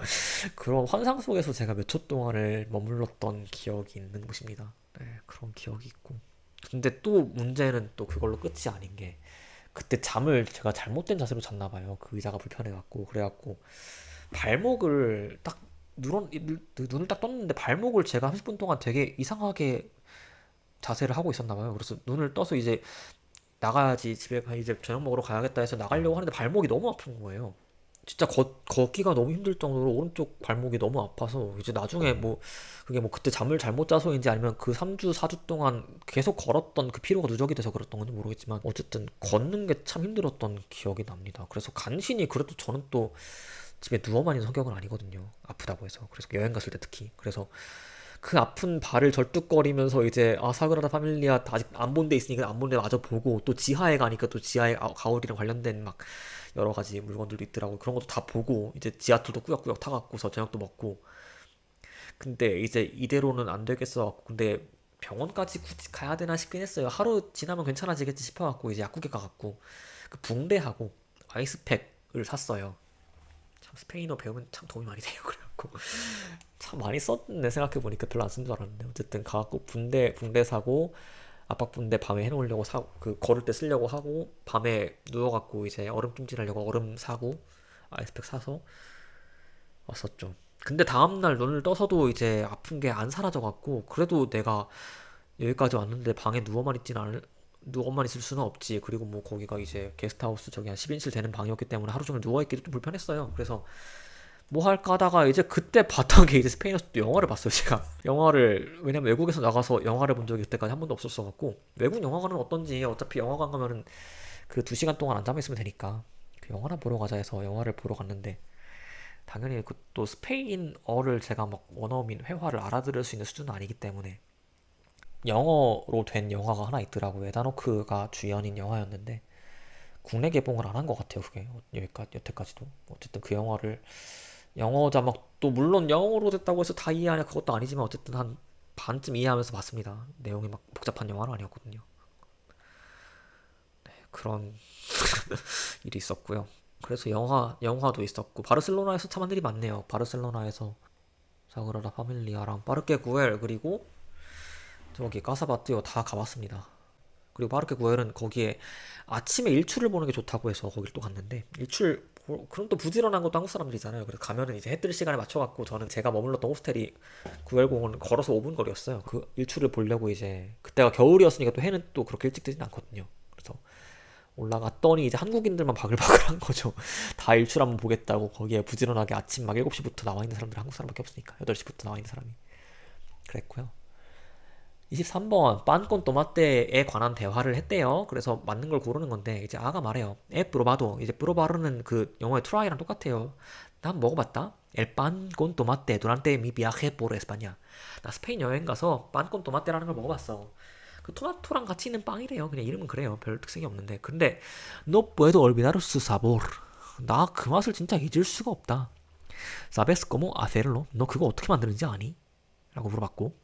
그런 환상 속에서 제가 몇 초 동안을 머물렀던 기억이 있는 곳입니다. 네, 그런 기억이 있고 근데 또 문제는 또 그걸로 끝이 아닌 게 그때 잠을 제가 잘못된 자세로 잤나 봐요. 그 의자가 불편해갖고 그래갖고 발목을 딱 눈을 딱 떴는데 발목을 제가 30분 동안 되게 이상하게 자세를 하고 있었나 봐요. 그래서 눈을 떠서 이제 나가야지 집에 가 이제 저녁 먹으러 가야겠다 해서 나가려고 하는데 발목이 너무 아픈 거예요. 진짜 걷기가 너무 힘들 정도로 오른쪽 발목이 너무 아파서 이제 나중에 뭐 그게 뭐 그때 잠을 잘못 자서인지 아니면 그 3주 4주 동안 계속 걸었던 그 피로가 누적이 돼서 그랬던 건지 모르겠지만 어쨌든 걷는 게 참 힘들었던 기억이 납니다. 그래서 간신히 그래도 저는 또 집에 누워만 있는 성격은 아니거든요. 아프다고 해서. 그래서 여행 갔을 때 특히. 그래서 그 아픈 발을 절뚝거리면서 이제 아 사그라다 파밀리아 아직 안 본 데 있으니까 안 본 데 마저 보고 또 지하에 가니까 또 지하에 가오리랑 관련된 막 여러 가지 물건들도 있더라고. 그런 것도 다 보고 이제 지하철도 꾸역꾸역 타갖고서 저녁도 먹고. 근데 이제 이대로는 안 되겠어. 근데 병원까지 굳이 가야 되나 싶긴 했어요. 하루 지나면 괜찮아지겠지 싶어갖고 이제 약국에 가갖고 그 붕대하고 아이스팩을 샀어요. 참 스페인어 배우면 참 도움이 많이 돼요. 그래갖고 참 많이 썼네 생각해보니까 별로 안 쓴 줄 알았는데 어쨌든 가갖고 붕대 사고 압박 붕대 밤에 해놓으려고 사고 그 걸을 때 쓰려고 하고 밤에 누워갖고 이제 얼음 찜질하려고 얼음 사고 아이스팩 사서 왔었죠. 근데 다음날 눈을 떠서도 이제 아픈 게 안 사라져갖고 그래도 내가 여기까지 왔는데 방에 누워만 있을 수는 없지. 그리고 뭐 거기가 이제 게스트하우스 저기 한 10인실 되는 방이었기 때문에 하루 종일 누워있기도 좀 불편했어요. 그래서 뭐 할까 하다가 이제 그때 봤던 게 이제 스페인에서 또 영화를 봤어요, 제가. 영화를, 왜냐면 외국에서 나가서 영화를 본 적이 그때까지 한 번도 없었어갖고, 외국 영화관은 어떤지, 어차피 영화관 가면은 그 2시간 동안 앉아만 있으면 되니까, 그 영화나 보러 가자 해서 영화를 보러 갔는데, 당연히 그 또 스페인어를 제가 막 원어민 회화를 알아들을 수 있는 수준은 아니기 때문에, 영어로 된 영화가 하나 있더라고요. 에다노크가 주연인 영화였는데, 국내 개봉을 안 한 것 같아요, 그게. 여태까지도. 어쨌든 그 영화를 영어 자막도 물론 영어로 됐다고 해서 다 이해하냐 그것도 아니지만 어쨌든 한 반쯤 이해하면서 봤습니다. 내용이 막 복잡한 영화는 아니었거든요. 그런 일이 있었고요. 그래서 영화도 있었고 바르셀로나에서 참한 일이 많네요. 바르셀로나에서 사그라다 파밀리아랑 파르케 구엘 그리고 저기 까사바띠오 다 가봤습니다. 그리고 파르케 구엘은 거기에 아침에 일출을 보는 게 좋다고 해서 거길 또 갔는데 그럼 또 부지런한 것도 한국 사람들이잖아요. 그래서 가면은 이제 해 뜰 시간에 맞춰갖고 저는 제가 머물렀던 호스텔이 구엘공원 걸어서 5분 거리였어요. 그 일출을 보려고 이제 그때가 겨울이었으니까 또 해는 또 그렇게 일찍 뜨진 않거든요. 그래서 올라갔더니 이제 한국인들만 바글바글한 거죠. 다 일출 한번 보겠다고 거기에 부지런하게 아침 막 7시부터 나와 있는 사람들 한국 사람밖에 없으니까 8시부터 나와 있는 사람이 그랬고요. 23번 빤콘 또마떼에 관한 대화를 했대요. 그래서 맞는 걸 고르는 건데 이제 아가 말해요. 프로바도 이제 프로바르는 그 영어의 트라이랑 똑같아요. 난 먹어봤다. 빤콘 또마떼 durante mi viaje por España. 나 스페인 여행 가서 빤콘 또마떼라는 걸 먹어봤어. 그 토마토랑 같이 있는 빵이래요. 그냥 이름은 그래요. 별 특색이 없는데. 근데 no puedo olvidar su sabor. 나 그 맛을 진짜 잊을 수가 없다. ¿Sabes cómo hacerlo? 너 그거 어떻게 만드는지 아니? 라고 물어봤고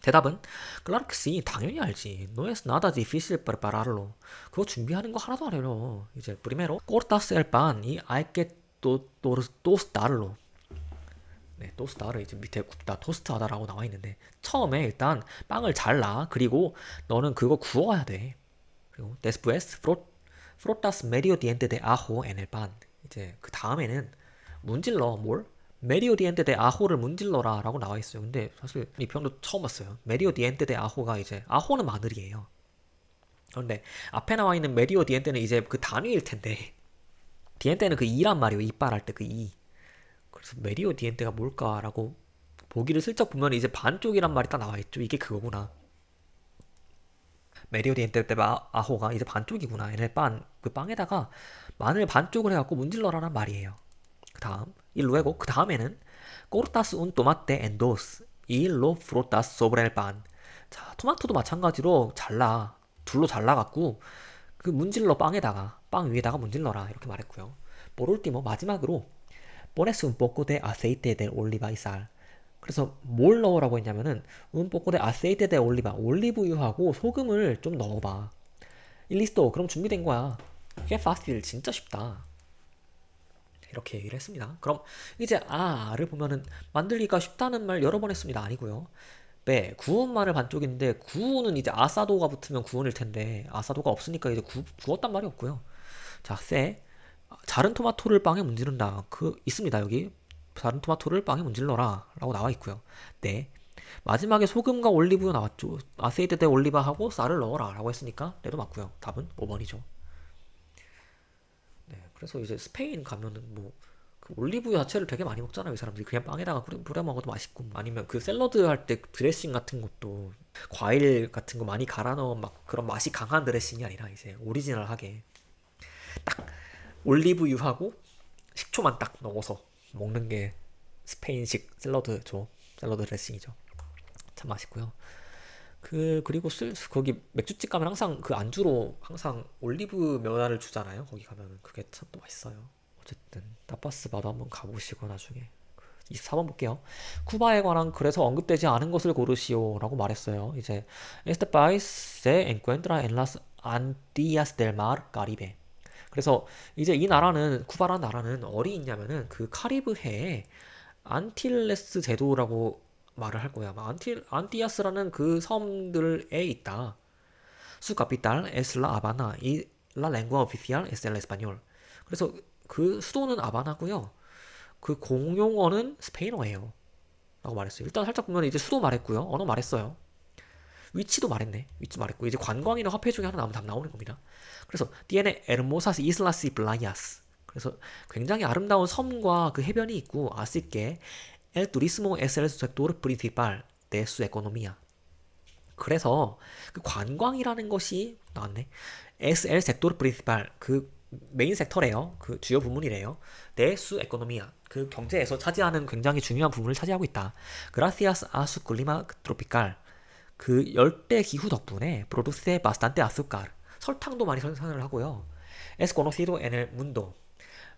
대답은 claro que sí, 당연히 알지. No es nada difícil prepararlo. 그거 준비하는 거 하나도 안 어려워. 이제 primero cortas el pan y hay que tostarlo. 네, 토스트하를 이제 밑에 굽다, 토스트하다라고 나와 있는데 처음에 일단 빵을 잘라. 그리고 너는 그거 구워야 돼. 그리고 después frotas medio diente de ajo en el pan. 이제 그 다음에는 문질러. 뭘? medio diente de ajo를 문질러라 라고 나와 있어요. 근데 사실 이 표현도 처음 봤어요. medio diente de ajo가 이제 ajo는 마늘이에요. 그런데 앞에 나와 있는 medio diente는 이제 그 단위일 텐데 diente는 그 이란 말이에요. 이빨 할 때 그 이. 그래서 메리오 디엔테가 뭘까라고 보기를 슬쩍 보면 이제 반쪽이란 말이 딱 나와 있죠. 이게 그거구나. 메리오 디엔테 때 아호가 이제 반쪽이구나. 얘네 그 빵에다가 마늘 반쪽을 해갖고 문질러라는 말이에요. 그 다음 y luego 그 다음에는 cortas un tomate en dos y lo frotas sobre el pan. 자, 토마토도 마찬가지로 잘라. 둘로 잘라갖고 그 문질러 빵에다가 빵 위에다가 문질러라 이렇게 말했고요. por último 마지막으로 pones un poco de aceite de oliva y sal. 그래서 뭘 넣으라고 했냐면은 un poco de aceite de oliva 올리브유하고 소금을 좀 넣어봐. 일리스토 그럼 준비된 거야. 꽤 fácil 진짜 쉽다. 이렇게 얘기를 했습니다. 그럼 이제 아를 보면은 만들기가 쉽다는 말 여러 번 했습니다. 아니고요. 네, 구운 마늘 반쪽인데 구우는 이제 아사도가 붙으면 구운일 텐데 아사도가 없으니까 이제 구웠단 말이 없고요. 자, 세 자른 토마토를 빵에 문지른다. 있습니다. 여기 자른 토마토를 빵에 문질러라 라고 나와 있고요. 네, 마지막에 소금과 올리브유 나왔죠. 아세이테 데 올리바하고 쌀을 넣어라 라고 했으니까 네도 맞고요. 답은 5번이죠. 네, 그래서 이제 스페인 가면은 그 올리브유 자체를 되게 많이 먹잖아요. 이 사람들이 그냥 빵에다가 뿌려 먹어도 맛있고, 아니면 그 샐러드 할 때 드레싱 같은 것도 과일 같은 거 많이 갈아 넣은 막 그런 맛이 강한 드레싱이 아니라 이제 오리지널하게 딱 올리브유하고 식초만 딱 넣어서 먹는 게 스페인식 샐러드죠. 샐러드 드레싱이죠. 참 맛있고요. 그리고 거기 맥주집 가면 항상 그 안주로 항상 올리브 면화를 주잖아요. 거기 가면은 그게 참 또 맛있어요. 어쨌든 타파스 바도 한번 가보시고 나중에 24번 볼게요. 쿠바에 관한 그래서 언급되지 않은 것을 고르시오 라고 말했어요. 이제 Este país se encuentra en las Antillas del Mar Caribe. 그래서 이제 이 나라는, 쿠바라는 나라는 어디 있냐면은 그 카리브해에 안틸레스 제도라고 말을 할 거야. 안티아스라는 그 섬들에 있다. Su capital es la Habana y la lengua oficial es el español. 그래서 그 수도는 아바나고요. 그 공용어는 스페인어예요. 라고 말했어요. 일단 살짝 보면 이제 수도 말했고요. 언어 말했어요. 위치도 말했네. 위치 말했고 이제 관광이나 화폐 중에 하나 나오면 답 나오는 겁니다. 그래서 tiene hermosas islas y playas. 그래서 굉장히 아름다운 섬과 그 해변이 있고 así que el turismo es el sector principal de su economía. 그래서 그 관광이라는 것이 나왔네. es el sector principal 그 메인 섹터래요. 그 주요 부문이래요. de su economía 그 경제에서 차지하는 굉장히 중요한 부분을 차지하고 있다. gracias a su clima tropical 그 열대 기후 덕분에 produce bastante azúcar 설탕도 많이 생산을 하고요. es conocido en el mundo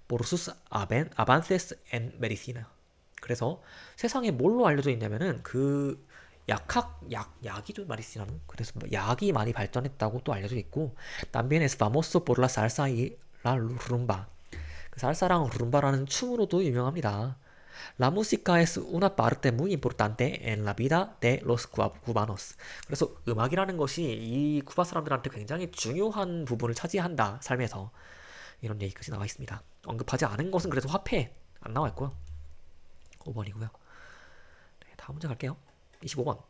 por sus avances en medicina. 그래서 세상에 뭘로 알려져 있냐면은 그 약이 좀 많이 쓰나는? 그래서 약이 많이 발전했다고 또 알려져 있고, también es famoso por la salsa y la rumba. 그 살사랑 룸바라는 춤으로도 유명합니다. La música es una parte muy importante en la vida de los cubanos. 그래서 음악이라는 것이 이 쿠바 사람들한테 굉장히 중요한 부분을 차지한다, 삶에서. 이런 얘기까지 나와 있습니다. 언급하지 않은 것은 그래서 화폐 안 나와 있고요. 5번이고요. 네, 다음 문제 갈게요. 25번.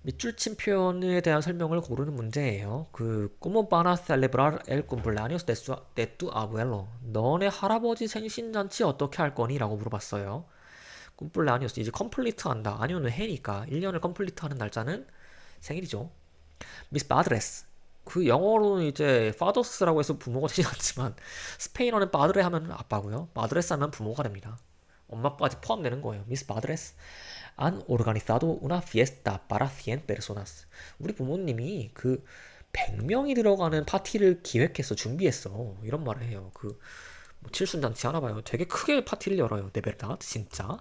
밑줄 친 표현에 대한 설명을 고르는 문제예요. ¿Cómo van a celebrar el cumpleaños de tu abuelo? 너네 할아버지 생신잔치 어떻게 할 거니? 라고 물어봤어요. cumpleaños 이제 컴플리트 한다. 아니오는 해니까 1년을 컴플리트 하는 날짜는 생일이죠. Mis padres 그 영어로는 이제 fathers라고 해서 부모가 되진 않지만 스페인어는 padre 하면 아빠고요. madres 하면 부모가 됩니다. 엄마 아빠까지 포함되는 거예요. Mis padres han organizado una fiesta para 100 personas. 우리 부모님이 100명이 들어가는 파티를 기획했어, 준비했어. 이런 말을 해요. 뭐 칠순잔치 하나봐요. 되게 크게 파티를 열어요. 네베르다 진짜.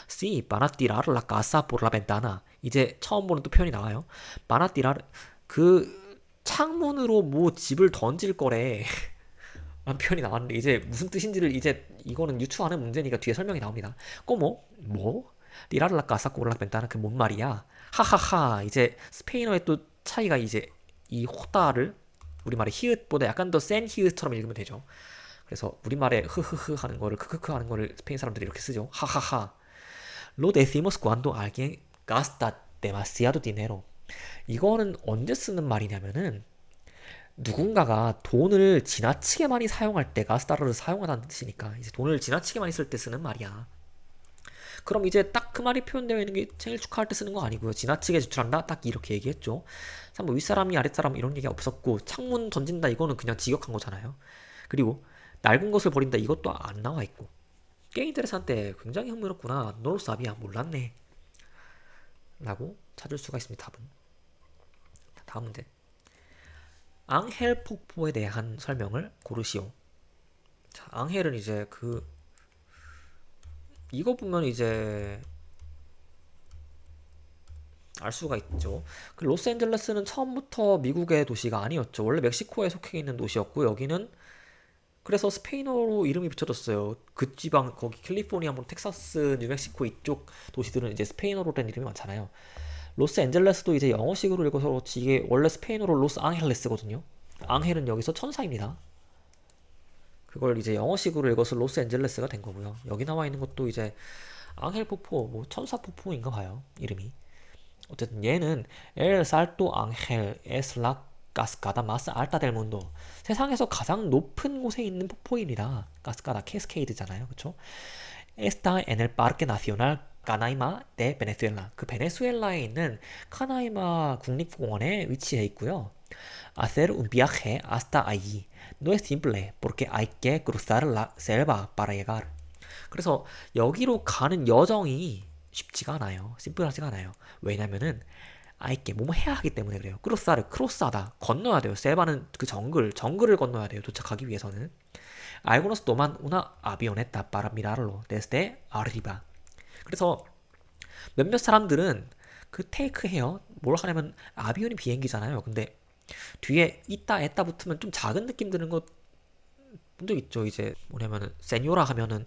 Sí, van a tirar la casa por la ventana. 이제 처음 보는 또 표현이 나와요. van a tirar 그 창문으로 뭐 집을 던질 거래. 라는 표현이 나왔는데 이제 무슨 뜻인지를 이제 이거는 유추하는 문제니까 뒤에 설명이 나옵니다. 꼬모 뭐? tirar la casa por la ventana 그 뭔 말이야? 하하하. 이제 스페인어의 또 차이가 이제 이 호다를 우리말의 히읗보다 약간 더 센 히읗처럼 읽으면 되죠. 그래서 우리말에 흐흐흐 하는 거를 크크크 하는 거를 스페인 사람들이 이렇게 쓰죠. 하하하. Lo decimos cuando alguien gasta demasiado dinero. 이거는 언제 쓰는 말이냐면은 누군가가 돈을 지나치게 많이 사용할 때 가스다르를 사용하다는 뜻이니까 이제 돈을 지나치게 많이 쓸 때 쓰는 말이야. 그럼 이제 딱 그 말이 표현되어 있는 게 생일 축하할 때 쓰는 거 아니고요. 지나치게 지출한다? 딱 이렇게 얘기했죠. 뭐 윗사람이 아랫사람 이런 얘기 없었고 창문 던진다 이거는 그냥 직역한 거잖아요. 그리고 낡은 것을 버린다 이것도 안 나와 있고. 꽤 인테레산테 굉장히 흥미롭구나. 너로 사비야 몰랐네. 라고 찾을 수가 있습니다. 답은. 다음 문제. 앙헬 폭포에 대한 설명을 고르시오. 자, 앙헬은 이제 이거 보면 이제 알 수가 있죠. 그 로스앤젤레스는 처음부터 미국의 도시가 아니었죠. 원래 멕시코에 속해 있는 도시였고 여기는 그래서 스페인어로 이름이 붙여졌어요. 그 지방 거기 캘리포니아, 뭐 텍사스, 뉴멕시코 이쪽 도시들은 이제 스페인어로 된 이름이 많잖아요. 로스앤젤레스도 이제 영어식으로 읽어서 그렇지 이게 원래 스페인어로 로스앙헬레스거든요. 앙헬은 여기서 천사입니다. 그걸 이제 영어식으로 읽어서 로스앤젤레스가 된 거고요. 여기 나와 있는 것도 이제 앙헬 폭포, 뭐 천사 폭포인가 봐요. 이름이. 어쨌든 얘는 El Salto Ángel es la cascada más alta del mundo. 세상에서 가장 높은 곳에 있는 폭포입니다. 가스카다 캐스케이드잖아요. 그쵸? Está en el Parque Nacional Canaima de Venezuela. 그 베네수엘라에 있는 카나이마 국립공원에 위치해 있고요. Hacer un viaje hasta allí no es simple porque hay que cruzar la selva para llegar. 그래서 여기로 가는 여정이 쉽지가 않아요. 심플하지가 않아요. 왜냐면은 아이게 뭐뭐 해야 하기 때문에 그래요. 크로스하다 건너야 돼요. 셀바는 그 정글을 건너야 돼요. 도착하기 위해서는. Algunos toman una avioneta para mirarlo desde arriba. 그래서 몇몇 사람들은 그 테이크해요. 뭘 하냐면 아비온이 비행기잖아요. 근데 뒤에 있다 에따 붙으면 좀 작은 느낌 드는 거 본 적 있죠. 이제 뭐냐면은 세뇨라 하면은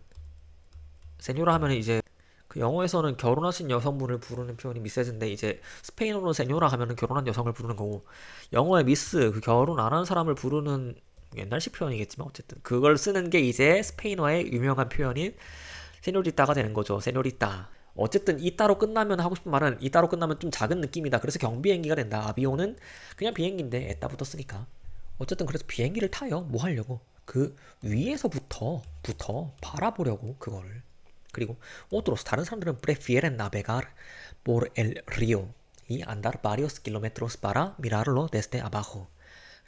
이제 그 영어에서는 결혼하신 여성분을 부르는 표현이 미세즈인데 이제 스페인어로 세뇨라 하면은 결혼한 여성을 부르는 거고 영어의 미스 그 결혼 안 한 사람을 부르는 옛날식 표현이겠지만 어쨌든 그걸 쓰는 게 이제 스페인어의 유명한 표현인 세뇨리따가 되는 거죠. 세뇨리따. 어쨌든 이따로 끝나면 하고 싶은 말은 이따로 끝나면 좀 작은 느낌이다. 그래서 경비행기가 된다. 아비오는 그냥 비행기인데 에따 붙었으니까. 어쨌든 그래서 비행기를 타요. 뭐 하려고? 그 위에서부터 바라보려고 그거를. 그리고 otros 다른 사람들은 prefieren navegar por el río y andar varios kilómetros para mirarlo desde abajo.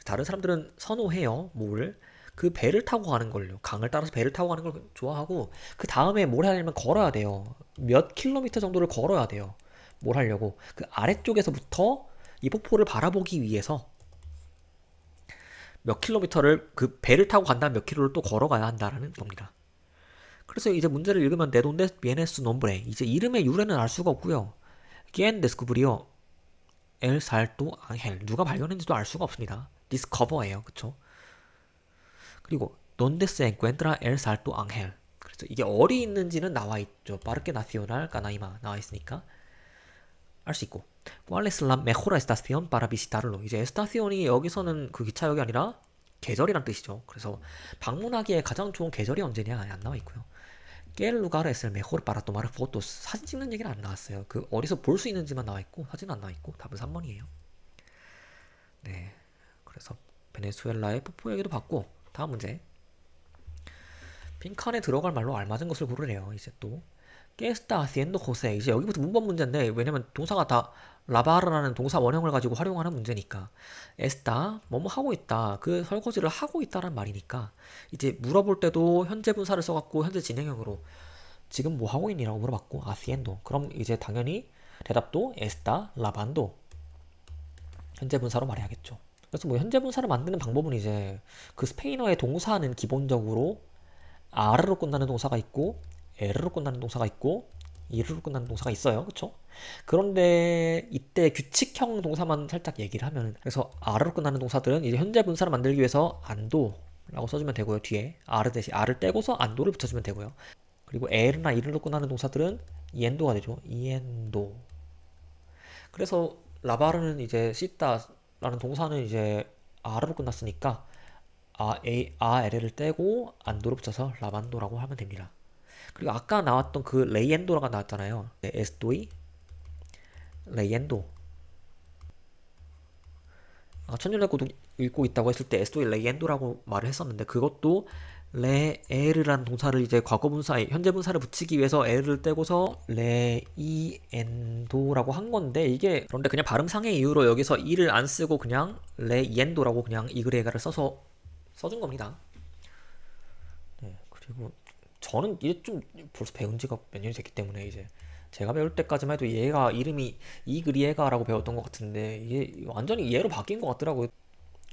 다른 사람들은 선호해요. 뭘? 그 배를 타고 가는 걸요. 강을 따라서 배를 타고 가는 걸 좋아하고 그 다음에 뭘 해야 되냐면 걸어야 돼요. 몇 킬로미터 정도를 걸어야 돼요. 뭘 하려고? 그 아래쪽에서부터 이 폭포를 바라보기 위해서 몇 킬로미터를 그 배를 타고 간 다음 몇 킬로를 또 걸어가야 한다라는 겁니다. 그래서 이제 문제를 읽으면 de donde viene su nombre. 이제 이름의 유래는 알 수가 없고요. ¿Quién descubrió el salto ángel? 누가 발견했는지도 알 수가 없습니다. discover예요. 그쵸? 그리고 donde se encuentra el salto ángel? 그래서 이게 어디 있는지는 나와 있죠. Parque Nacional Canaima 나와 있으니까 알 수 있고. ¿Cuál es la mejor estación para visitarlo? 이제 에스타시온이 여기서는 그 기차역이 아니라 계절이란 뜻이죠. 그래서 방문하기에 가장 좋은 계절이 언제냐 안 나와 있고요. ¿Qué lugar es el mejor para tomar fotos? 사진 찍는 얘기는 안 나왔어요. 그 어디서 볼 수 있는지만 나와 있고 사진은 안 나와 있고 답은 3번이에요. 네, 그래서 베네수엘라의 폭포 얘기도 봤고 다음 문제. 빈칸에 들어갈 말로 알맞은 것을 고르래요. 이제 또 ¿Qué está haciendo José? 이제 여기부터 문법 문제인데 왜냐면 동사가 다 라바르라는 동사 원형을 가지고 활용하는 문제니까 está 뭐뭐 하고 있다 그 설거지를 하고 있다란 말이니까 이제 물어볼 때도 현재 분사를 써갖고 현재 진행형으로 지금 뭐 하고 있니라고 물어봤고 haciendo 그럼 이제 당연히 대답도 está lavando 현재 분사로 말해야겠죠. 그래서 뭐 현재 분사를 만드는 방법은 이제 그 스페인어의 동사는 기본적으로 R로 끝나는 동사가 있고 L로 끝나는 동사가 있고 E로 끝나는 동사가 있어요. 그쵸? 그런데 이때 규칙형 동사만 살짝 얘기를 하면, 그래서 R로 끝나는 동사들은 이제 현재 분사를 만들기 위해서 안도라고 써주면 되고요. 뒤에 R 대신 R을 떼고서 안도를 붙여주면 되고요. 그리고 L이나 E로 끝나는 동사들은 이엔도가 되죠. 이엔도. 그래서 라바르는 이제 씻다라는 동사는 이제 R로 끝났으니까 L을 떼고 안도를 붙여서 라반도라고 하면 됩니다. 그리고 아까 나왔던 그 레이엔도가 나왔잖아요. 네, 에스토이 레이엔도. 천년레고도 읽고 있다고 했을 때 에스토이 레이엔도라고 말을 했었는데, 그것도 레에르라는 동사를 이제 과거분사에 현재 분사를 붙이기 위해서 에를 떼고서 레이엔도라고 한 건데, 이게 그런데 그냥 발음상의 이유로 여기서 이를 안 쓰고 그냥 레이엔도라고 그냥 이그레가를 써준 겁니다. 네, 그리고 저는 이제 좀 벌써 배운 지가 몇 년이 됐기 때문에 이제 제가 배울 때까지만 해도 얘가 이름이 이그리에가라고 배웠던 것 같은데, 이게 완전히 얘로 바뀐 것 같더라고요.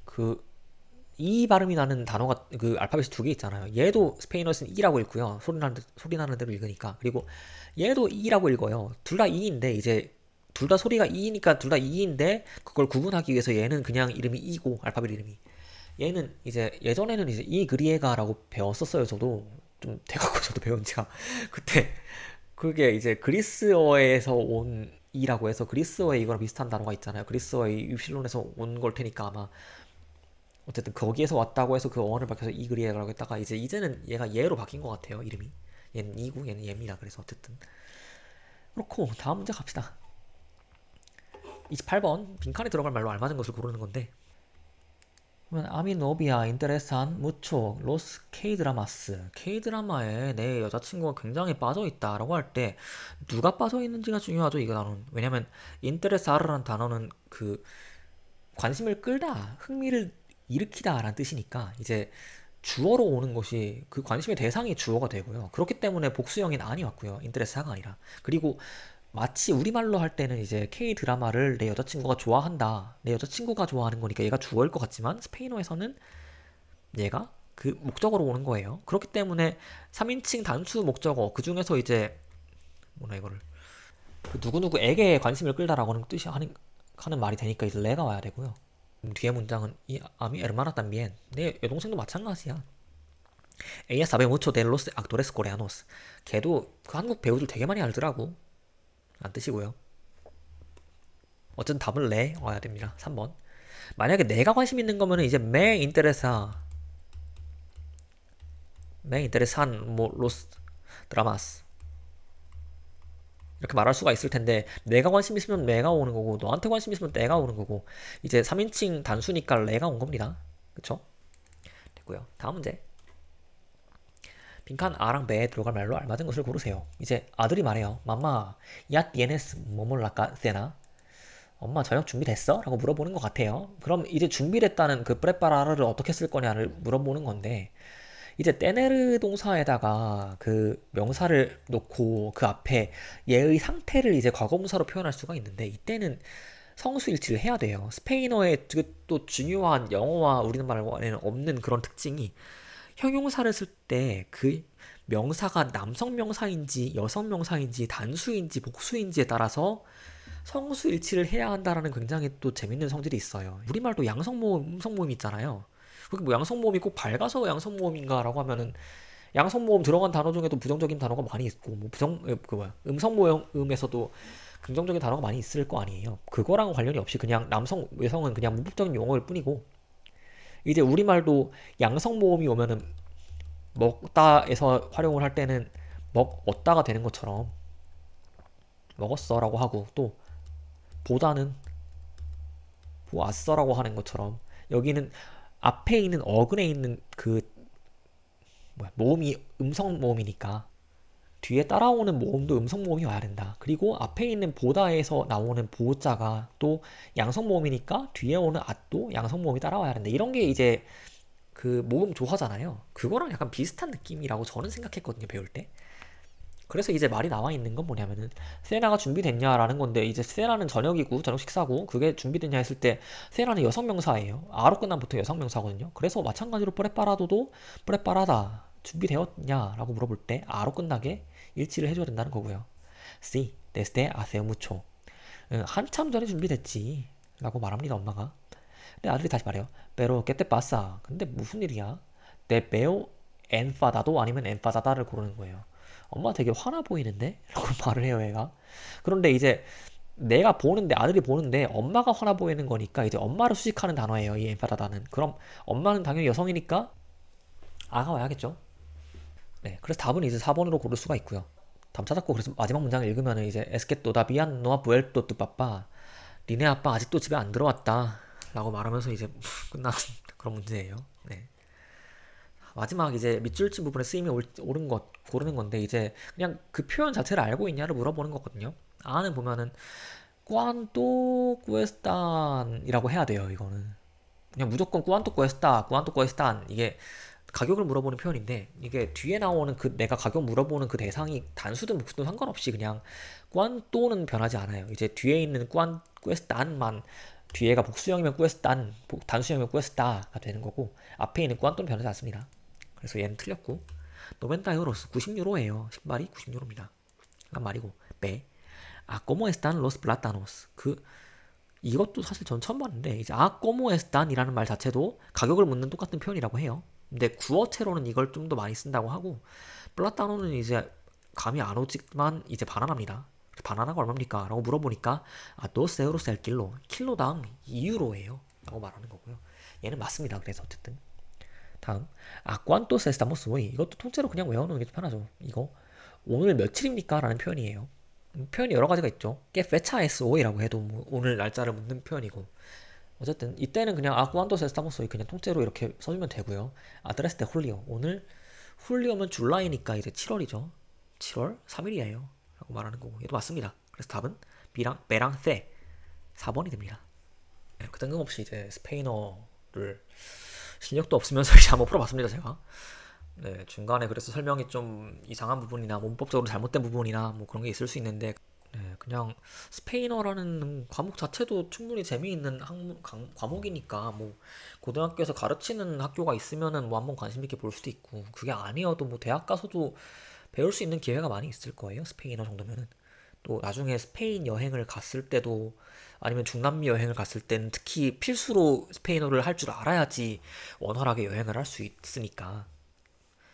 그 이 발음이 나는 단어가 그 알파벳이 두 개 있잖아요. 얘도 스페인어에서는 이라고 읽고요. 소리 나는 대로 읽으니까. 그리고 얘도 이라고 읽어요. 둘 다 이인데, 이제 둘 다 소리가 이니까 둘 다 이인데, 그걸 구분하기 위해서 얘는 그냥 이름이 이고, 알파벳 이름이. 얘는 이제 예전에는 이제 이그리에가라고 배웠었어요. 저도 좀 돼갖고 저도 배운 지가 그때. 그게 이제 그리스어에서 온 이라고 해서 그리스어에 이거랑 비슷한 단어가 있잖아요. 그리스어의 유실론에서 온 걸 테니까 아마 어쨌든 거기에서 왔다고 해서 그 어원을 밝혀서 이그리에가라고 했다가 이제는 얘가 얘로 바뀐 것 같아요. 이름이. 얘는 이고 얘는 얘입니다. 그래서 어쨌든 그렇고, 다음 문제 갑시다. 28번 빈칸에 들어갈 말로 알맞은 것을 고르는 건데, A mi novia interesan mucho los K-dramas. K-드라마에 내 여자친구가 굉장히 빠져있다 라고 할 때 누가 빠져있는지가 중요하죠, 이거 단어는. 왜냐면 interesar라는 단어는 그 관심을 끌다, 흥미를 일으키다 라는 뜻이니까 이제 주어로 오는 것이 그 관심의 대상이 주어가 되고요. 그렇기 때문에 복수형인 안이 왔고요. interesa가 아니라. 그리고 마치 우리말로 할 때는 이제 K-드라마를 내 여자친구가 좋아한다, 내 여자친구가 좋아하는 거니까 얘가 주어일 것 같지만, 스페인어에서는 얘가 그 목적어로 오는 거예요. 그렇기 때문에 3인칭 단수 목적어, 그 중에서 이제 뭐나 이거를 그 누구누구에게 관심을 끌다라고 하는 뜻이 하는 말이 되니까 이제 레가 와야 되고요. 뒤에 문장은 이 아미 에르마나 también, 내 여동생도 마찬가지야. Ella sabe mucho de los actores coreanos. 걔도 그 한국 배우들 되게 많이 알더라고. 안 뜨시고요. 어쨌든 답은 레 와야 됩니다. 3번. 만약에 내가 관심 있는 거면 이제 me interesan los dramas 이렇게 말할 수가 있을 텐데, 내가 관심 있으면 내가 오는 거고, 너한테 관심 있으면 내가 오는 거고, 이제 3인칭 단수니까 레가 온 겁니다. 그쵸? 됐고요. 다음 문제. 빈칸 A랑 B에 들어갈 말로 알맞은 것을 고르세요. 이제 아들이 말해요. 맘마, ya tienes 뭐뭐 la cena? 엄마 저녁 준비됐어? 라고 물어보는 것 같아요. 그럼 이제 준비됐다는 그 프레파라를 어떻게 쓸 거냐를 물어보는 건데, 이제 떼네르 동사에다가 그 명사를 놓고 그 앞에 얘의 상태를 이제 과거분사로 표현할 수가 있는데, 이때는 성수일치를 해야 돼요. 스페인어의 또 중요한 영어와 우리말에는 없는 그런 특징이, 형용사를 쓸 때 그 명사가 남성 명사인지 여성 명사인지 단수인지 복수인지에 따라서 성수일치를 해야 한다라는 굉장히 또 재밌는 성질이 있어요. 우리말도 양성모음, 음성모음 있잖아요. 그게 뭐 양성모음이 꼭 밝아서 양성모음인가라고 하면은, 양성모음 들어간 단어 중에도 부정적인 단어가 많이 있고, 뭐 음성모음에서도 긍정적인 단어가 많이 있을 거 아니에요. 그거랑 관련이 없이 그냥 남성, 여성은 그냥 문법적인 용어일 뿐이고, 이제 우리말도 양성모음이 오면은 먹다에서 활용을 할 때는 먹었다가 되는 것처럼 먹었어 라고 하고, 또 보다는 보았어 라고 하는 것처럼, 여기는 앞에 있는 어근에 있는 그 모음이 음성 모음이니까 뒤에 따라오는 모음도 음성 모음이 와야 된다. 그리고 앞에 있는 보다에서 나오는 보자가 또 양성 모음이니까 뒤에 오는 앗도 양성 모음이 따라와야 된다. 이런 게 이제 그 모음 조화잖아요. 그거랑 약간 비슷한 느낌이라고 저는 생각했거든요, 배울 때. 그래서 이제 말이 나와 있는 건 뭐냐면은, 세나가 준비됐냐라는 건데, 이제 세나는 저녁이고 저녁 식사고, 그게 준비됐냐 했을 때 세나는 여성 명사예요. 아로 끝난 보통 여성 명사거든요. 그래서 마찬가지로 프레파라도도 프레파라다, 준비되었냐라고 물어볼 때 아로 끝나게 일치를 해줘야 된다는 거고요. Sí, desde hace mucho. 한참 전에 준비됐지 라고 말합니다, 엄마가. 근데 아들이 다시 말해요. Pero qué te pasa? 근데 무슨 일이야? Te veo enfadado 아니면 enfadada를 고르는 거예요. 엄마 되게 화나 보이는데? 라고 말을 해요, 얘가. 그런데 이제 내가 보는데, 아들이 보는데 엄마가 화나 보이는 거니까 이제 엄마를 수식하는 단어예요, 이 enfadada는. 그럼 엄마는 당연히 여성이니까 아가 와야겠죠? 네, 그래서 답은 이제 4번으로 고를 수가 있고요. 답 찾았고, 그래서 마지막 문장을 읽으면 이제 Es que todavía no ha vuelto tu papá. 니네 아빠 아직도 집에 안 들어왔다 라고 말하면서 이제 끝나는 그런 문제예요. 네. 마지막 이제 밑줄친 부분에 쓰임이 옳은 것 고르는 건데 이제 그냥 그 표현 자체를 알고 있냐를 물어보는 거거든요. 아는 보면은 cuánto cuestan 이라고 해야 돼요. 이거는 그냥 무조건 cuánto cuesta, cuánto cuestan 이게 가격을 물어보는 표현인데 이게 뒤에 나오는 그 내가 가격 물어보는 그 대상이 단수든 복수든 상관없이 그냥 cuánto는 변하지 않아요. 이제 뒤에 있는 cuestan만 뒤에가 복수형이면 cuestan, 단수형이면 cuesta가 되는 거고 앞에 있는 cuánto는 변하지 않습니다. 그래서 얘는 틀렸고 90 euros 90유로예요. 신발이 90유로입니다. 란 말이고 배 ¿Cómo están los plátanos? 이것도 사실 전 처음 봤는데 이제 ¿Cómo están이라는 말 자체도 가격을 묻는 똑같은 표현이라고 해요. 근데 구어체로는 이걸 좀 더 많이 쓴다고 하고 플라타노는 이제 감이 안 오지만 이제 바나나입니다. 바나나가 얼마입니까? 라고 물어보니까 2 euros el kilo 킬로당 2유로예요 라고 말하는 거고요. 얘는 맞습니다. 그래서 어쨌든 다음 ¿Cuántos estamos hoy? 이것도 통째로 그냥 외워놓는 게 좀 편하죠. 이거 오늘 며칠입니까? 라는 표현이에요. 표현이 여러 가지가 있죠. ¿Qué fecha es hoy라고 해도 뭐 오늘 날짜를 묻는 표현이고 어쨌든 이때는 그냥 ¿Cuántos estamos hoy? 그냥 통째로 이렇게 써주면 되고요. tres de julio 오늘 훌리오면 줄라이니까 이제 7월이죠. 7월 3일이에요. 라고 말하는 거고 얘도 맞습니다. 그래서 답은 B랑 B랑 C 4번이 됩니다. 네, 그 뜬금없이 이제 스페인어를 실력도 없으면서 이제 한번 풀어봤습니다, 제가. 네, 중간에 그래서 설명이 좀 이상한 부분이나 문법적으로 잘못된 부분이나 뭐 그런 게 있을 수 있는데 네, 그냥 스페인어라는 과목 자체도 충분히 재미있는 과목이니까 뭐 고등학교에서 가르치는 학교가 있으면은 뭐 한번 관심 있게 볼 수도 있고 그게 아니어도 뭐 대학 가서도 배울 수 있는 기회가 많이 있을 거예요. 스페인어 정도면은 또 나중에 스페인 여행을 갔을 때도 아니면 중남미 여행을 갔을 때는 특히 필수로 스페인어를 할 줄 알아야지 원활하게 여행을 할 수 있으니까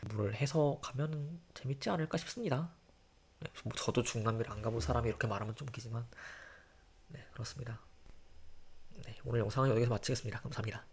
공부를 해서 가면 재밌지 않을까 싶습니다. 네, 뭐 저도 중남미를 안 가본 사람이 이렇게 말하면 좀 웃기지만 네, 그렇습니다. 네, 오늘 영상은 여기서 마치겠습니다. 감사합니다.